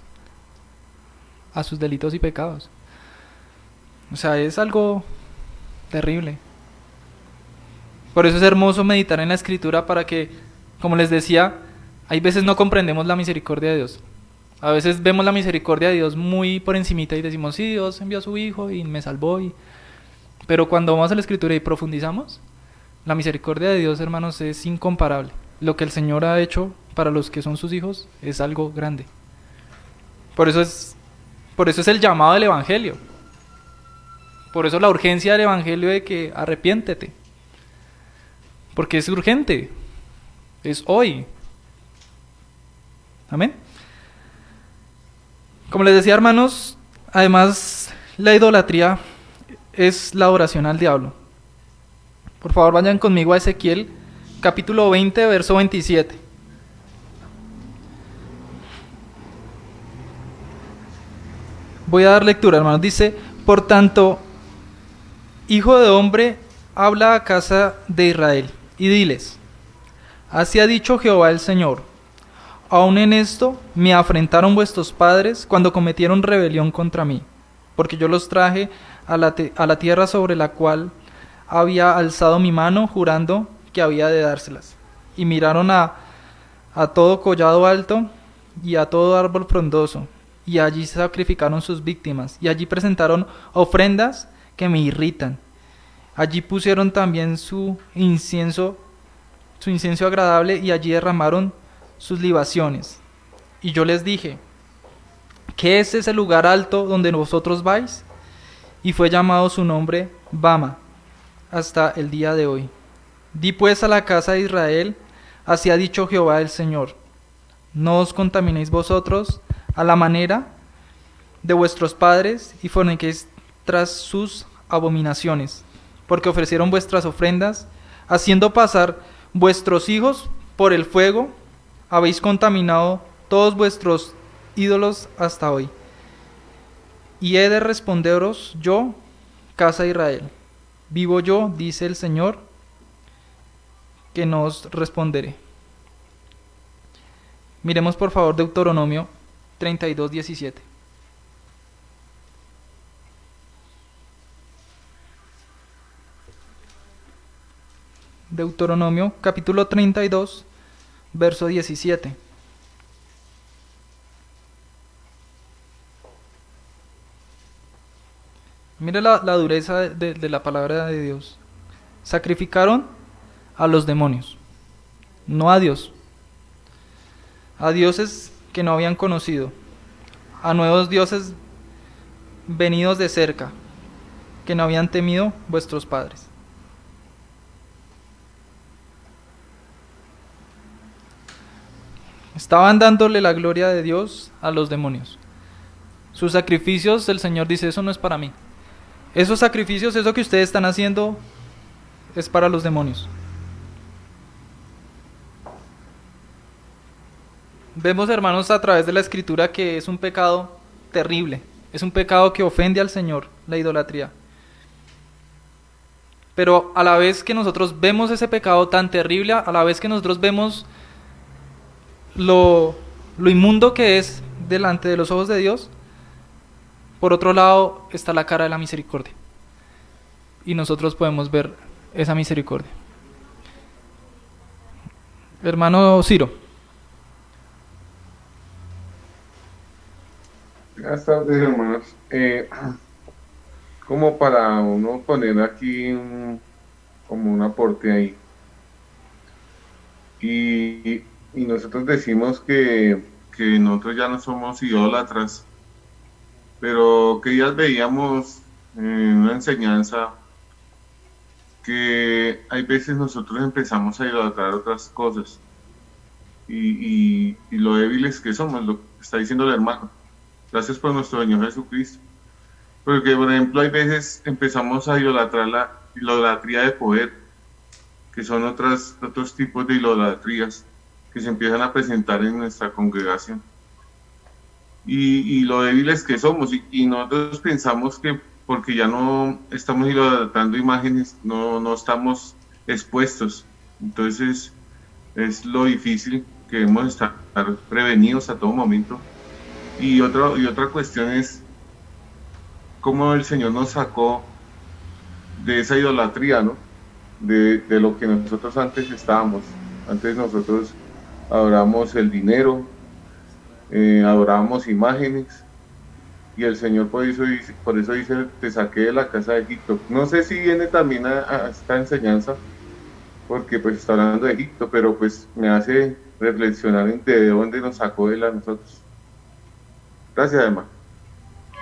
a sus delitos y pecados. O sea, es algo terrible. Por eso es hermoso meditar en la escritura, para que, como les decía, hay veces no comprendemos la misericordia de Dios. A veces vemos la misericordia de Dios muy por encimita y decimos, sí, Dios envió a su Hijo y me salvó. Pero cuando vamos a la escritura y profundizamos, la misericordia de Dios, hermanos, es incomparable. Lo que el Señor ha hecho para los que son sus hijos es algo grande. Por eso es el llamado del Evangelio. Por eso la urgencia del Evangelio de que arrepiéntete. Porque es urgente. Es hoy. Amén. Como les decía, hermanos, además la idolatría es la adoración al diablo. Por favor, vayan conmigo a Ezequiel, capítulo 20, verso 27. Voy a dar lectura, hermanos. Dice: por tanto, hijo de hombre, habla a casa de Israel y diles: así ha dicho Jehová el Señor. Aun en esto me afrentaron vuestros padres cuando cometieron rebelión contra mí, porque yo los traje a la tierra sobre la cual había alzado mi mano, jurando que había de dárselas. Y miraron a todo collado alto y a todo árbol frondoso, y allí sacrificaron sus víctimas, y allí presentaron ofrendas que me irritan. Allí pusieron también su incienso agradable, y allí derramaron sus libaciones. Y yo les dije: ¿qué es ese lugar alto donde vosotros vais? Y fue llamado su nombre Bama, hasta el día de hoy. Di pues a la casa de Israel: así ha dicho Jehová el Señor: no os contaminéis vosotros a la manera de vuestros padres, y forniquéis tras sus abominaciones, porque ofrecieron vuestras ofrendas, haciendo pasar vuestros hijos por el fuego. Habéis contaminado todos vuestros ídolos hasta hoy. Y he de responderos yo, casa de Israel: vivo yo, dice el Señor, que no os responderé. Miremos por favor Deuteronomio 32:17. Deuteronomio capítulo 32, verso 17. Mira la dureza de la palabra de Dios. Sacrificaron a los demonios, no a Dios. A dioses que no habían conocido, a nuevos dioses venidos de cerca, que no habían temido vuestros padres. Estaban dándole la gloria de Dios a los demonios. Sus sacrificios, el Señor dice: eso no es para mí. Esos sacrificios, eso que ustedes están haciendo, es para los demonios. Vemos, hermanos, a través de la Escritura que es un pecado terrible. Es un pecado que ofende al Señor, la idolatría. Pero a la vez que nosotros vemos ese pecado tan terrible, a la vez que nosotros vemos lo inmundo que es delante de los ojos de Dios, por otro lado está la cara de la misericordia. Y nosotros podemos ver esa misericordia. Hermano Ciro. Buenas tardes, hermanos. Como para uno poner aquí como un aporte ahí. Y nosotros decimos que nosotros ya no somos idólatras, pero que días veíamos en una enseñanza que hay veces nosotros empezamos a idolatrar otras cosas y lo débiles que somos, lo que está diciendo el hermano. Gracias por nuestro Señor Jesucristo. Porque, por ejemplo, hay veces empezamos a idolatrar la idolatría de poder, que son otros tipos de idolatrías que se empiezan a presentar en nuestra congregación. Y lo débiles que somos, y nosotros pensamos que porque ya no estamos idolatrando imágenes, no estamos expuestos. Entonces es lo difícil que debemos estar prevenidos a todo momento. Y otra cuestión es cómo el Señor nos sacó de esa idolatría, ¿no? De lo que nosotros antes estábamos. Antes nosotros adorábamos el dinero, adorábamos imágenes, y el Señor por eso dice: te saqué de la casa de Egipto. No sé si viene también a esta enseñanza, porque pues está hablando de Egipto, pero pues me hace reflexionar en de dónde nos sacó Él a nosotros. Gracias, hermano.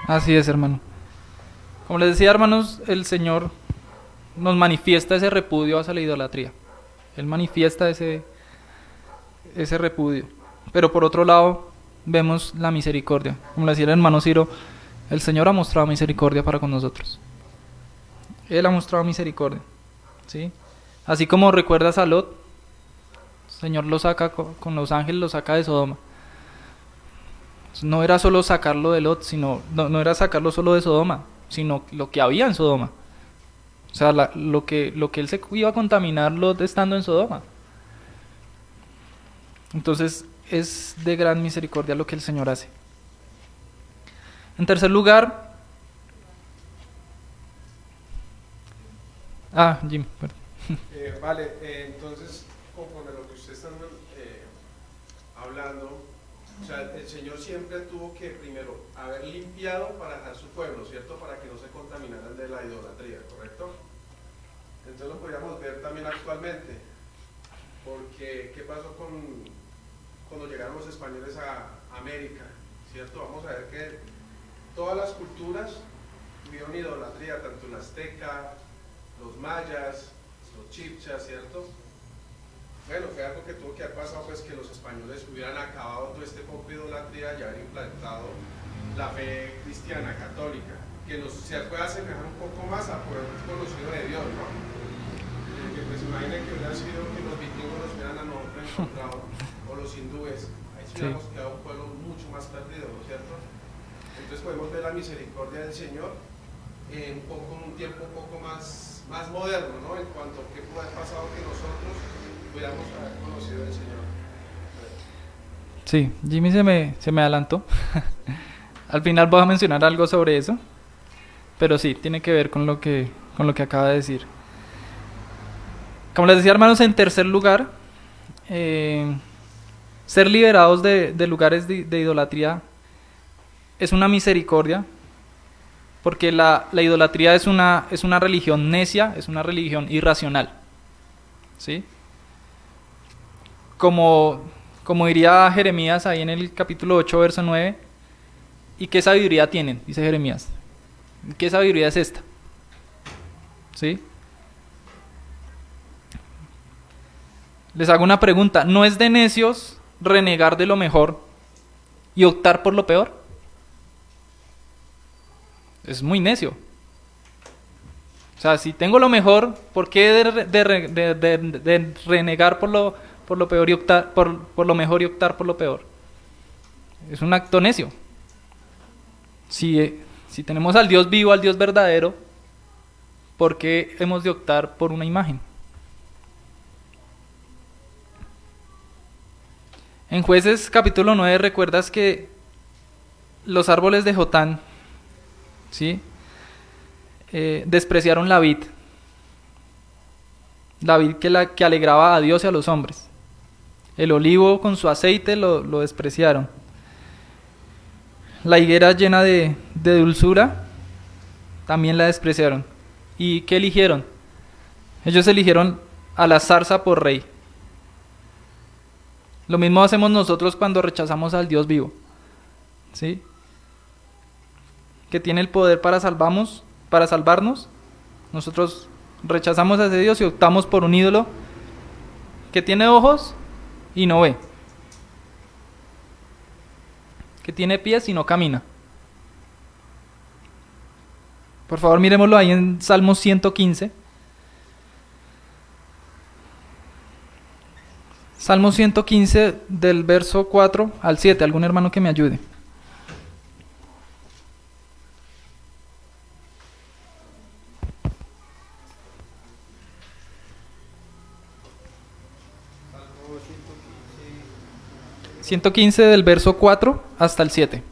Así es, hermano. Como les decía, hermanos, el Señor nos manifiesta ese repudio hacia la idolatría. Él manifiesta ese repudio. Pero por otro lado, vemos la misericordia. Como le decía el hermano Ciro, el Señor ha mostrado misericordia para con nosotros. Él ha mostrado misericordia, ¿sí? Así como recuerdas a Lot, el Señor lo saca con los ángeles, lo saca de Sodoma. No era solo sacarlo de Lot, sino no era sacarlo solo de Sodoma, sino lo que había en Sodoma. O sea, lo que él se iba a contaminar Lot estando en Sodoma. Entonces es de gran misericordia lo que el Señor hace. En tercer lugar, Jim, perdón. Vale, entonces, conforme a lo que usted está hablando, o sea, el Señor siempre tuvo que primero haber limpiado para dejar su pueblo, ¿cierto? Para que no se contaminaran de la idolatría, ¿correcto? Entonces lo podríamos ver también actualmente, porque ¿qué pasó cuando llegaron los españoles a América? ¿Cierto? Vamos a ver que todas las culturas tuvieron idolatría, tanto la azteca, los mayas, los chibchas, ¿cierto? Bueno, fue algo que tuvo que haber pasado, pues que los españoles hubieran acabado todo este poco de idolatría y haber implantado la fe cristiana, católica, que se puede asemejar un poco más a poder conocido de Dios, ¿no? Que pues imaginen que hubiera sido que los vikingos los hubieran a nosotros encontrado, o los hindúes, ahí sí hubiéramos quedado un pueblo mucho más perdido, ¿no es cierto? Entonces podemos ver la misericordia del Señor en un tiempo un poco más moderno, ¿no? En cuanto a qué pudo haber pasado que nosotros pudiéramos haber conocido al Señor. Sí, Jimmy se me adelantó. Al final voy a mencionar algo sobre eso, pero sí, tiene que ver con lo que acaba de decir. Como les decía, hermanos, en tercer lugar, ser liberados de lugares de idolatría es una misericordia, porque la idolatría es una religión necia, es una religión irracional, ¿sí? Como diría Jeremías ahí en el capítulo 8, verso 9, ¿y qué sabiduría tienen? Dice Jeremías. ¿Qué sabiduría es esta? ¿Sí? Les hago una pregunta. ¿No es de necios renegar de lo mejor y optar por lo peor? Es muy necio. O sea, si tengo lo mejor, ¿por qué de renegar por lo peor y optar por lo mejor y optar por lo peor? Es un acto necio. Si tenemos al Dios vivo, al Dios verdadero, ¿por qué hemos de optar por una imagen? En Jueces capítulo 9 recuerdas que los árboles de Jotán, ¿sí? Despreciaron la vid que alegraba a Dios y a los hombres. El olivo con su aceite lo despreciaron. La higuera llena de dulzura también la despreciaron. ¿Y qué eligieron? Ellos eligieron a la zarza por rey. Lo mismo hacemos nosotros cuando rechazamos al Dios vivo, ¿sí? Que tiene el poder para salvarnos. Nosotros rechazamos a ese Dios y optamos por un ídolo que tiene ojos y no ve, que tiene pies y no camina. Por favor, miremoslo ahí en Salmo 115. Salmo 115 del verso 4 al 7. ¿Algún hermano que me ayude? Salmo 115. 115 del verso 4 hasta el 7.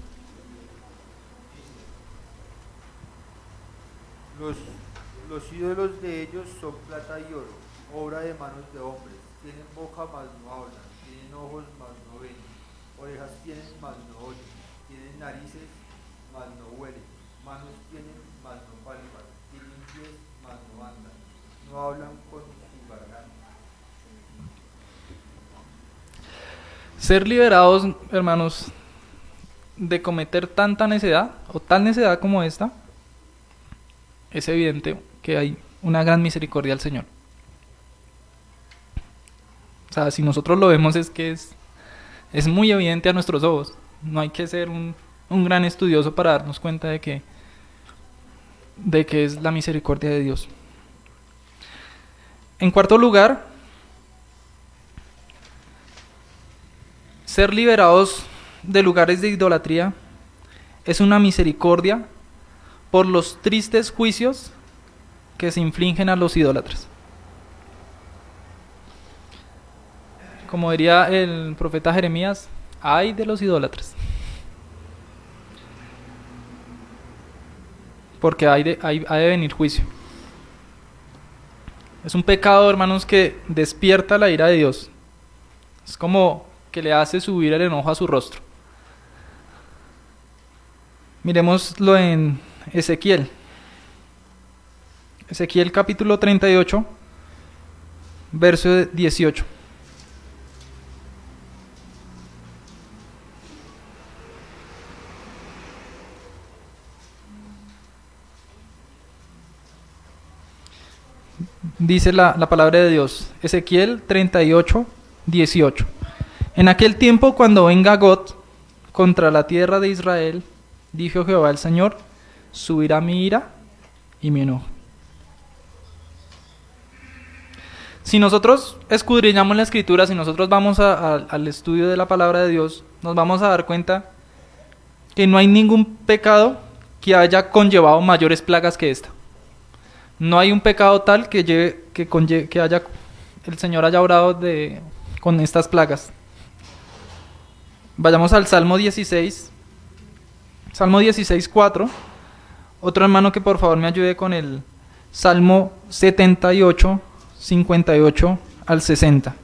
Los ídolos de ellos son plata y oro, obra de manos de hombres. Tienen boca, mas no hablan. Tienen ojos, mas no ven. Orejas tienen, mas no oyen. Tienen narices, mas no huelen. Manos tienen, mas no palpan. Tienen pies, mas no andan. No hablan con su garganta. Ser liberados, hermanos, de cometer tanta necedad, o tal necedad como esta, es evidente que hay una gran misericordia del Señor. O sea, si nosotros lo vemos es que es muy evidente a nuestros ojos. No hay que ser un gran estudioso para darnos cuenta de que es la misericordia de Dios. En cuarto lugar, ser liberados de lugares de idolatría es una misericordia por los tristes juicios que se infligen a los idólatras. Como diría el profeta Jeremías, ay de los idólatras. Porque ha de venir juicio. Es un pecado, hermanos, que despierta la ira de Dios. Es como que le hace subir el enojo a su rostro. Miremoslo en Ezequiel. Ezequiel capítulo 38, verso 18. Dice la palabra de Dios, Ezequiel 38, 18. En aquel tiempo, cuando venga Got contra la tierra de Israel, dijo Jehová el Señor, subirá mi ira y mi enojo. Si nosotros escudriñamos la Escritura, si nosotros vamos al estudio de la palabra de Dios, nos vamos a dar cuenta que no hay ningún pecado que haya conllevado mayores plagas que esta. No hay un pecado tal que el Señor haya obrado con estas plagas. Vayamos al Salmo 16. Salmo 16, 4. Otro hermano que por favor me ayude con el Salmo 78, 58 al 60.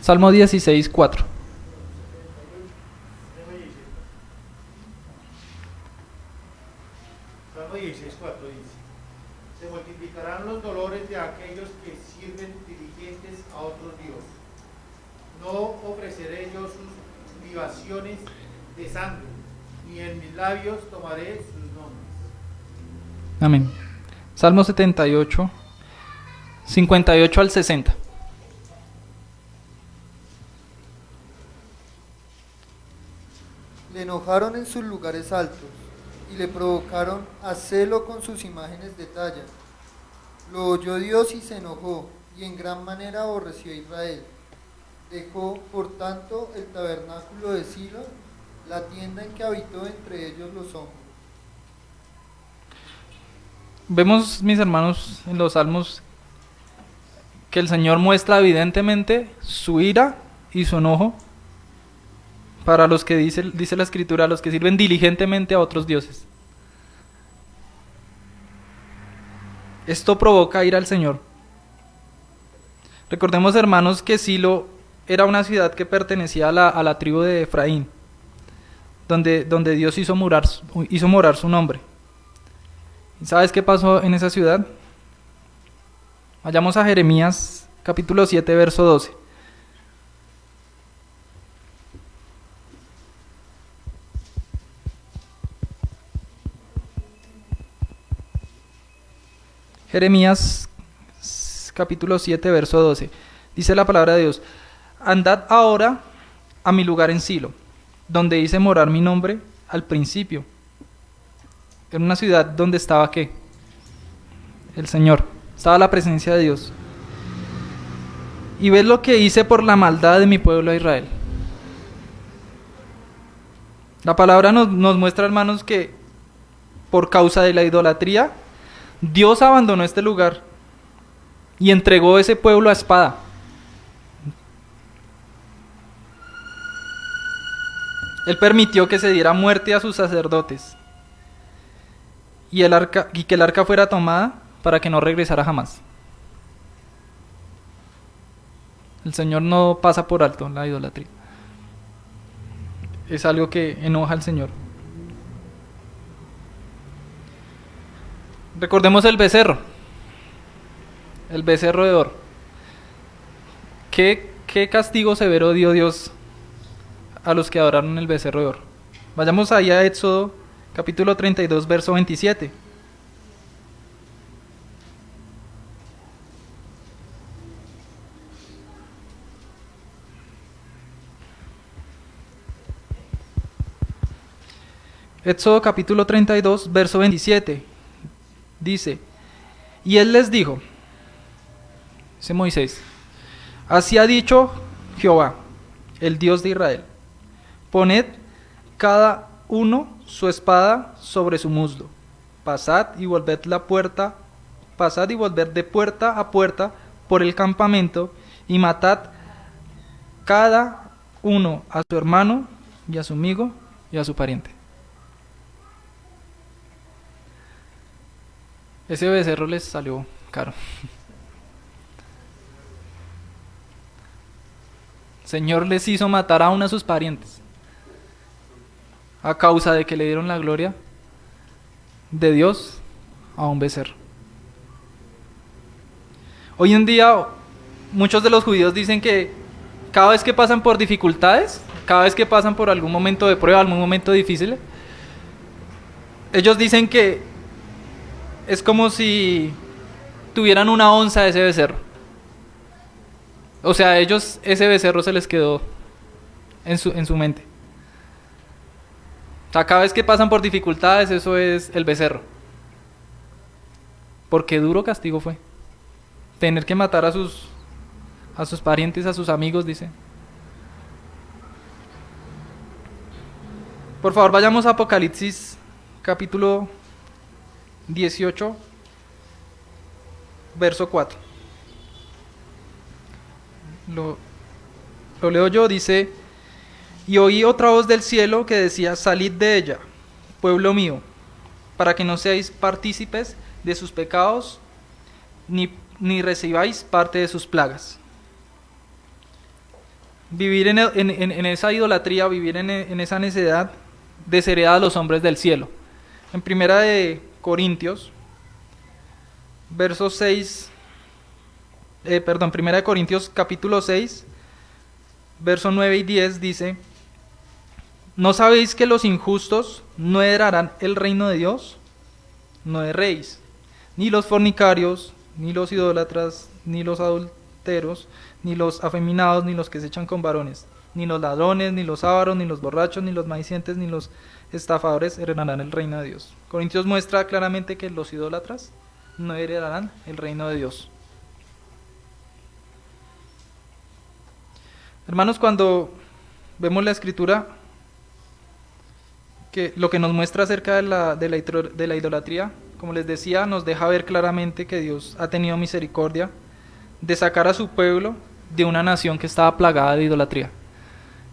Salmo 16, 4. Salmo 16, 4 dice: se multiplicarán los dolores de aquellos que sirven diligentes a otros dioses. No ofreceré yo sus libaciones de sangre, ni en mis labios tomaré sus nombres. Amén. Salmo 78, 58 al 60. Le enojaron en sus lugares altos y le provocaron a celo con sus imágenes de talla. Lo oyó Dios y se enojó, y en gran manera aborreció a Israel. Dejó, por tanto, el tabernáculo de Silo, la tienda en que habitó entre ellos los hombres. Vemos, mis hermanos, en los salmos que el Señor muestra evidentemente su ira y su enojo para los que dice la Escritura, los que sirven diligentemente a otros dioses. Esto provoca ira al Señor. Recordemos, hermanos, que Silo era una ciudad que pertenecía a la tribu de Efraín, donde Dios hizo morar su nombre. ¿Y sabes qué pasó en esa ciudad? Vayamos a Jeremías capítulo 7, verso 12. Jeremías capítulo 7, verso 12. Dice la palabra de Dios: andad ahora a mi lugar en Silo, donde hice morar mi nombre al principio. En una ciudad donde estaba ¿qué? El Señor. Estaba la presencia de Dios. Y ves lo que hice por la maldad de mi pueblo Israel. La palabra nos muestra, hermanos, que por causa de la idolatría, Dios abandonó este lugar y entregó ese pueblo a espada. Él permitió que se diera muerte a sus sacerdotes y que el arca fuera tomada para que no regresara jamás. El Señor no pasa por alto la idolatría. Es algo que enoja al Señor. Recordemos el becerro de oro. ¿Qué castigo severo dio Dios a los que adoraron el becerro de oro? Vayamos ahí a Éxodo capítulo 32, verso 27. Éxodo capítulo 32, verso 27. Dice, y él les dijo, dice Moisés, así ha dicho Jehová, el Dios de Israel, poned cada uno su espada sobre su muslo, pasad y volved de puerta a puerta por el campamento, y matad cada uno a su hermano y a su amigo y a su pariente. Ese becerro les salió caro. El Señor les hizo matar aún a sus parientes a causa de que le dieron la gloria de Dios a un becerro. Hoy en día muchos de los judíos dicen que cada vez que pasan por dificultades, cada vez que pasan por algún momento de prueba, algún momento difícil, ellos dicen que es como si tuvieran una onza de ese becerro. O sea, a ellos ese becerro se les quedó en su mente. O sea, cada vez que pasan por dificultades, eso es el becerro. Porque duro castigo fue. Tener que matar a sus parientes, a sus amigos, dice. Por favor, vayamos a Apocalipsis capítulo 18, verso 4. Lo leo yo, dice, y oí otra voz del cielo que decía, salid de ella, pueblo mío, para que no seáis partícipes de sus pecados, ni recibáis parte de sus plagas. Vivir en esa idolatría, vivir en esa necedad, deshereda a los hombres del cielo. En Primera de Corintios, Primera de Corintios capítulo 6, verso 9 y 10 dice, ¿no sabéis que los injustos no heredarán el reino de Dios? No erréis, ni los fornicarios, ni los idólatras, ni los adúlteros, ni los afeminados, ni los que se echan con varones, ni los ladrones, ni los ávaros, ni los borrachos, ni los maicientes, ni los estafadores heredarán el reino de Dios. Corintios muestra claramente que los idólatras no heredarán el reino de Dios. Hermanos, cuando vemos la escritura, que lo que nos muestra acerca de la idolatría, como les decía, nos deja ver claramente que Dios ha tenido misericordia de sacar a su pueblo de una nación que estaba plagada de idolatría.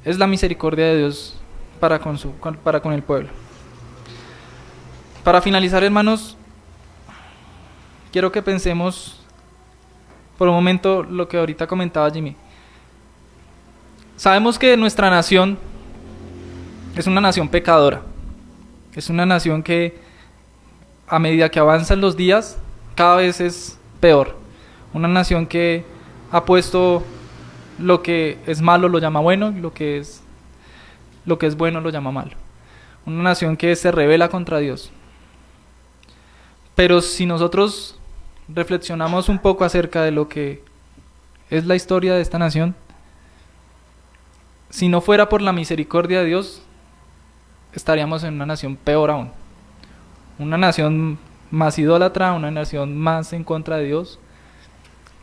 Es la misericordia de Dios para con el pueblo. Para finalizar, hermanos, quiero que pensemos por un momento lo que ahorita comentaba Jimmy. Sabemos que nuestra nación es una nación pecadora. Es una nación que a medida que avanzan los días cada vez es peor. Una nación que ha puesto lo que es malo lo llama bueno, lo que es bueno lo llama malo. Una nación que se rebela contra Dios. Pero si nosotros reflexionamos un poco acerca de lo que es la historia de esta nación, si no fuera por la misericordia de Dios, estaríamos en una nación peor aún. Una nación más idólatra, una nación más en contra de Dios.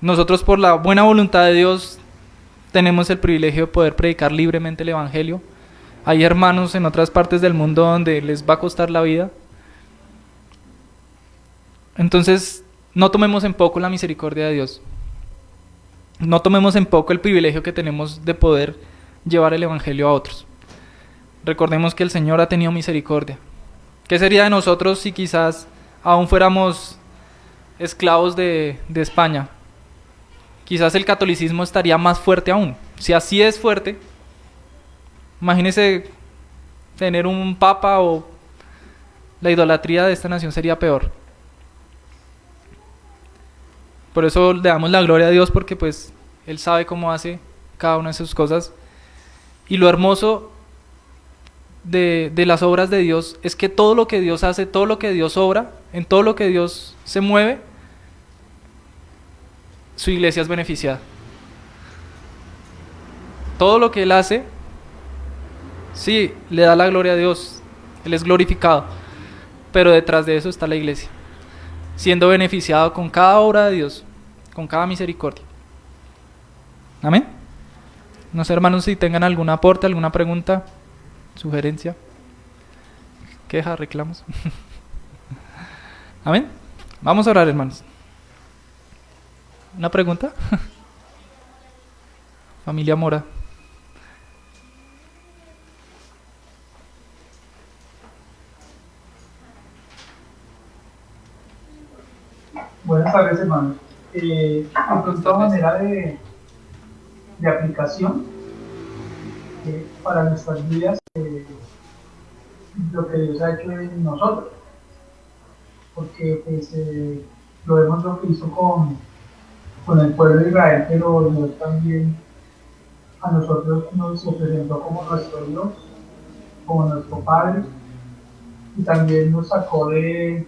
Nosotros, por la buena voluntad de Dios, tenemos el privilegio de poder predicar libremente el Evangelio. Hay hermanos en otras partes del mundo donde les va a costar la vida. Entonces, no tomemos en poco la misericordia de Dios. No tomemos en poco el privilegio que tenemos de poder llevar el Evangelio a otros. Recordemos que el Señor ha tenido misericordia. ¿Qué sería de nosotros si quizás aún fuéramos esclavos de España? quizás el catolicismo estaría más fuerte aún. Si así es fuerte, imagínese tener un papa, o la idolatría de esta nación sería peor. Por eso le damos la gloria a Dios, porque pues Él sabe cómo hace cada una de sus cosas. Y lo hermoso de las obras de Dios es que todo lo que Dios hace, todo lo que Dios obra, en todo lo que Dios se mueve, su iglesia es beneficiada. Todo lo que Él hace, sí, le da la gloria a Dios, Él es glorificado, pero detrás de eso está la iglesia, siendo beneficiado con cada obra de Dios, con cada misericordia. Amén. No sé, hermanos, si tengan algún aporte, alguna pregunta, sugerencia, queja, reclamos. Amén. Vamos a orar, hermanos. ¿Una pregunta? Familia Mora. Buenas tardes, hermanos. De pronto, manera de aplicación para nuestras vidas, lo que Dios ha hecho en nosotros, porque pues, lo vemos lo que hizo con el pueblo de Israel, pero Dios también a nosotros nos presentó como nuestro Dios, como nuestro Padre, y también nos sacó de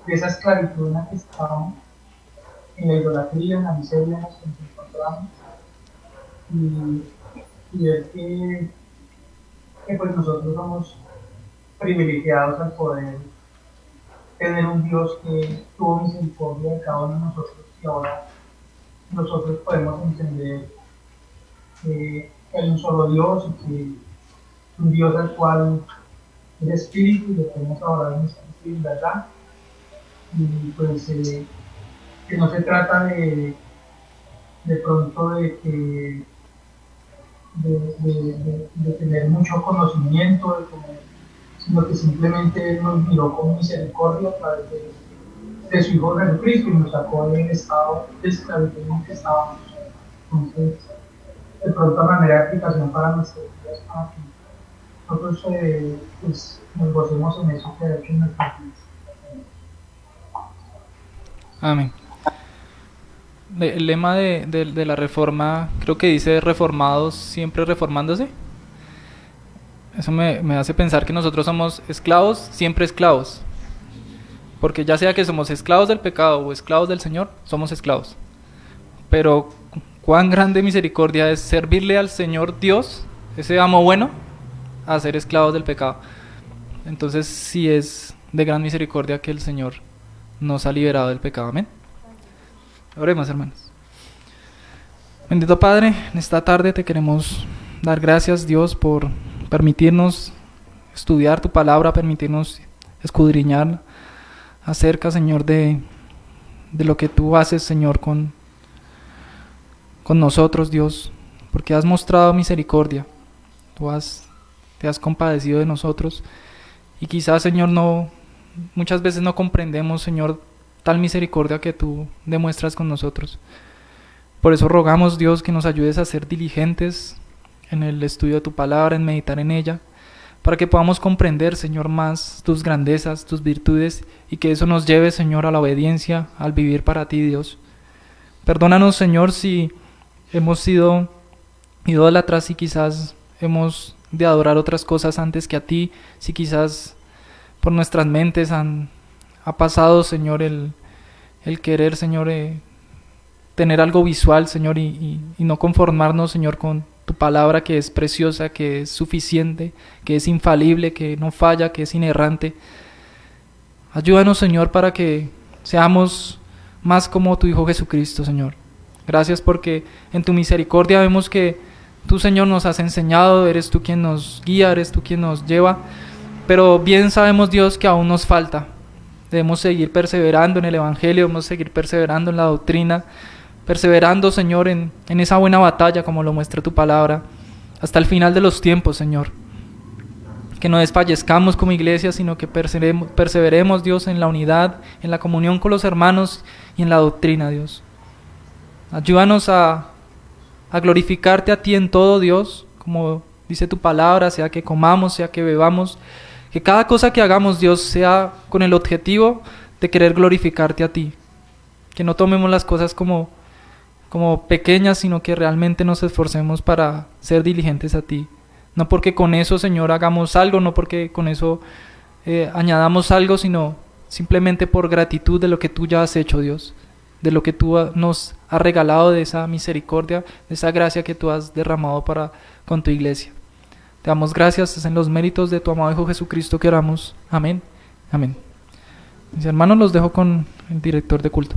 esa esclavitud en la que estábamos, en la idolatría, en la miseria en la que nos encontramos, y ver que pues nosotros somos privilegiados al poder tener un Dios que tuvo misericordia de cada uno de nosotros, y ahora nosotros podemos entender que hay un solo Dios, y que es un Dios al cual es espíritu, y le podemos adorar en espíritu y en verdad. Y pues que no se trata de pronto de tener mucho conocimiento, sino que simplemente nos miró con misericordia a través de su Hijo Jesucristo, y nos sacó del estado de esclavitud en el que estábamos. Entonces, de pronto, a manera de aplicación para nuestras vidas, para que nosotros pues, nos gocemos en eso que ha hecho en nuestras vidas. Amén. El lema de la reforma, creo que dice reformados siempre reformándose. Eso me hace pensar que nosotros somos esclavos, siempre esclavos. Porque ya sea que somos esclavos del pecado o esclavos del Señor, somos esclavos. Pero cuán grande misericordia es servirle al Señor Dios, ese amo bueno, a ser esclavos del pecado. Entonces sí es de gran misericordia que el Señor nos ha liberado del pecado. Amén. Oremos, hermanos. Bendito Padre, en esta tarde te queremos dar gracias, Dios, por permitirnos estudiar tu palabra, permitirnos escudriñar acerca, Señor, de lo que tú haces, Señor, con nosotros, Dios, porque has mostrado misericordia, te has compadecido de nosotros, y quizás, Señor, muchas veces no comprendemos, Señor, tal misericordia que tú demuestras con nosotros. Por eso rogamos, Dios, que nos ayudes a ser diligentes en el estudio de tu palabra, en meditar en ella, para que podamos comprender, Señor, más tus grandezas, tus virtudes, y que eso nos lleve, Señor, a la obediencia, al vivir para ti, Dios. Perdónanos, Señor, si hemos sido idólatras, y quizás hemos de adorar otras cosas antes que a ti, si quizás por nuestras mentes ha pasado, Señor, el querer, Señor, tener algo visual, Señor, y no conformarnos, Señor, con tu palabra, que es preciosa, que es suficiente, que es infalible, que no falla, que es inerrante. Ayúdanos, Señor, para que seamos más como tu Hijo Jesucristo, Señor. Gracias porque en tu misericordia vemos que tú, Señor, nos has enseñado, eres tú quien nos guía, eres tú quien nos lleva, pero bien sabemos, Dios, que aún nos falta. Debemos seguir perseverando en el Evangelio, debemos seguir perseverando en la doctrina, perseverando, Señor, en esa buena batalla, como lo muestra tu palabra, hasta el final de los tiempos, Señor. Que no desfallezcamos como iglesia, sino que perseveremos, Dios, en la unidad, en la comunión con los hermanos y en la doctrina, Dios. Ayúdanos a glorificarte a ti en todo, Dios, como dice tu palabra, sea que comamos, sea que bebamos, que cada cosa que hagamos, Dios, sea con el objetivo de querer glorificarte a ti. Que no tomemos las cosas como pequeñas, sino que realmente nos esforcemos para ser diligentes a ti. No porque con eso, Señor, hagamos algo, no porque con eso añadamos algo, sino simplemente por gratitud de lo que tú ya has hecho, Dios, de lo que tú nos has regalado, de esa misericordia, de esa gracia que tú has derramado con tu iglesia. Te damos gracias, es en los méritos de tu amado Hijo Jesucristo que oramos. Amén. Amén. Mis hermanos, los dejo con el director de culto.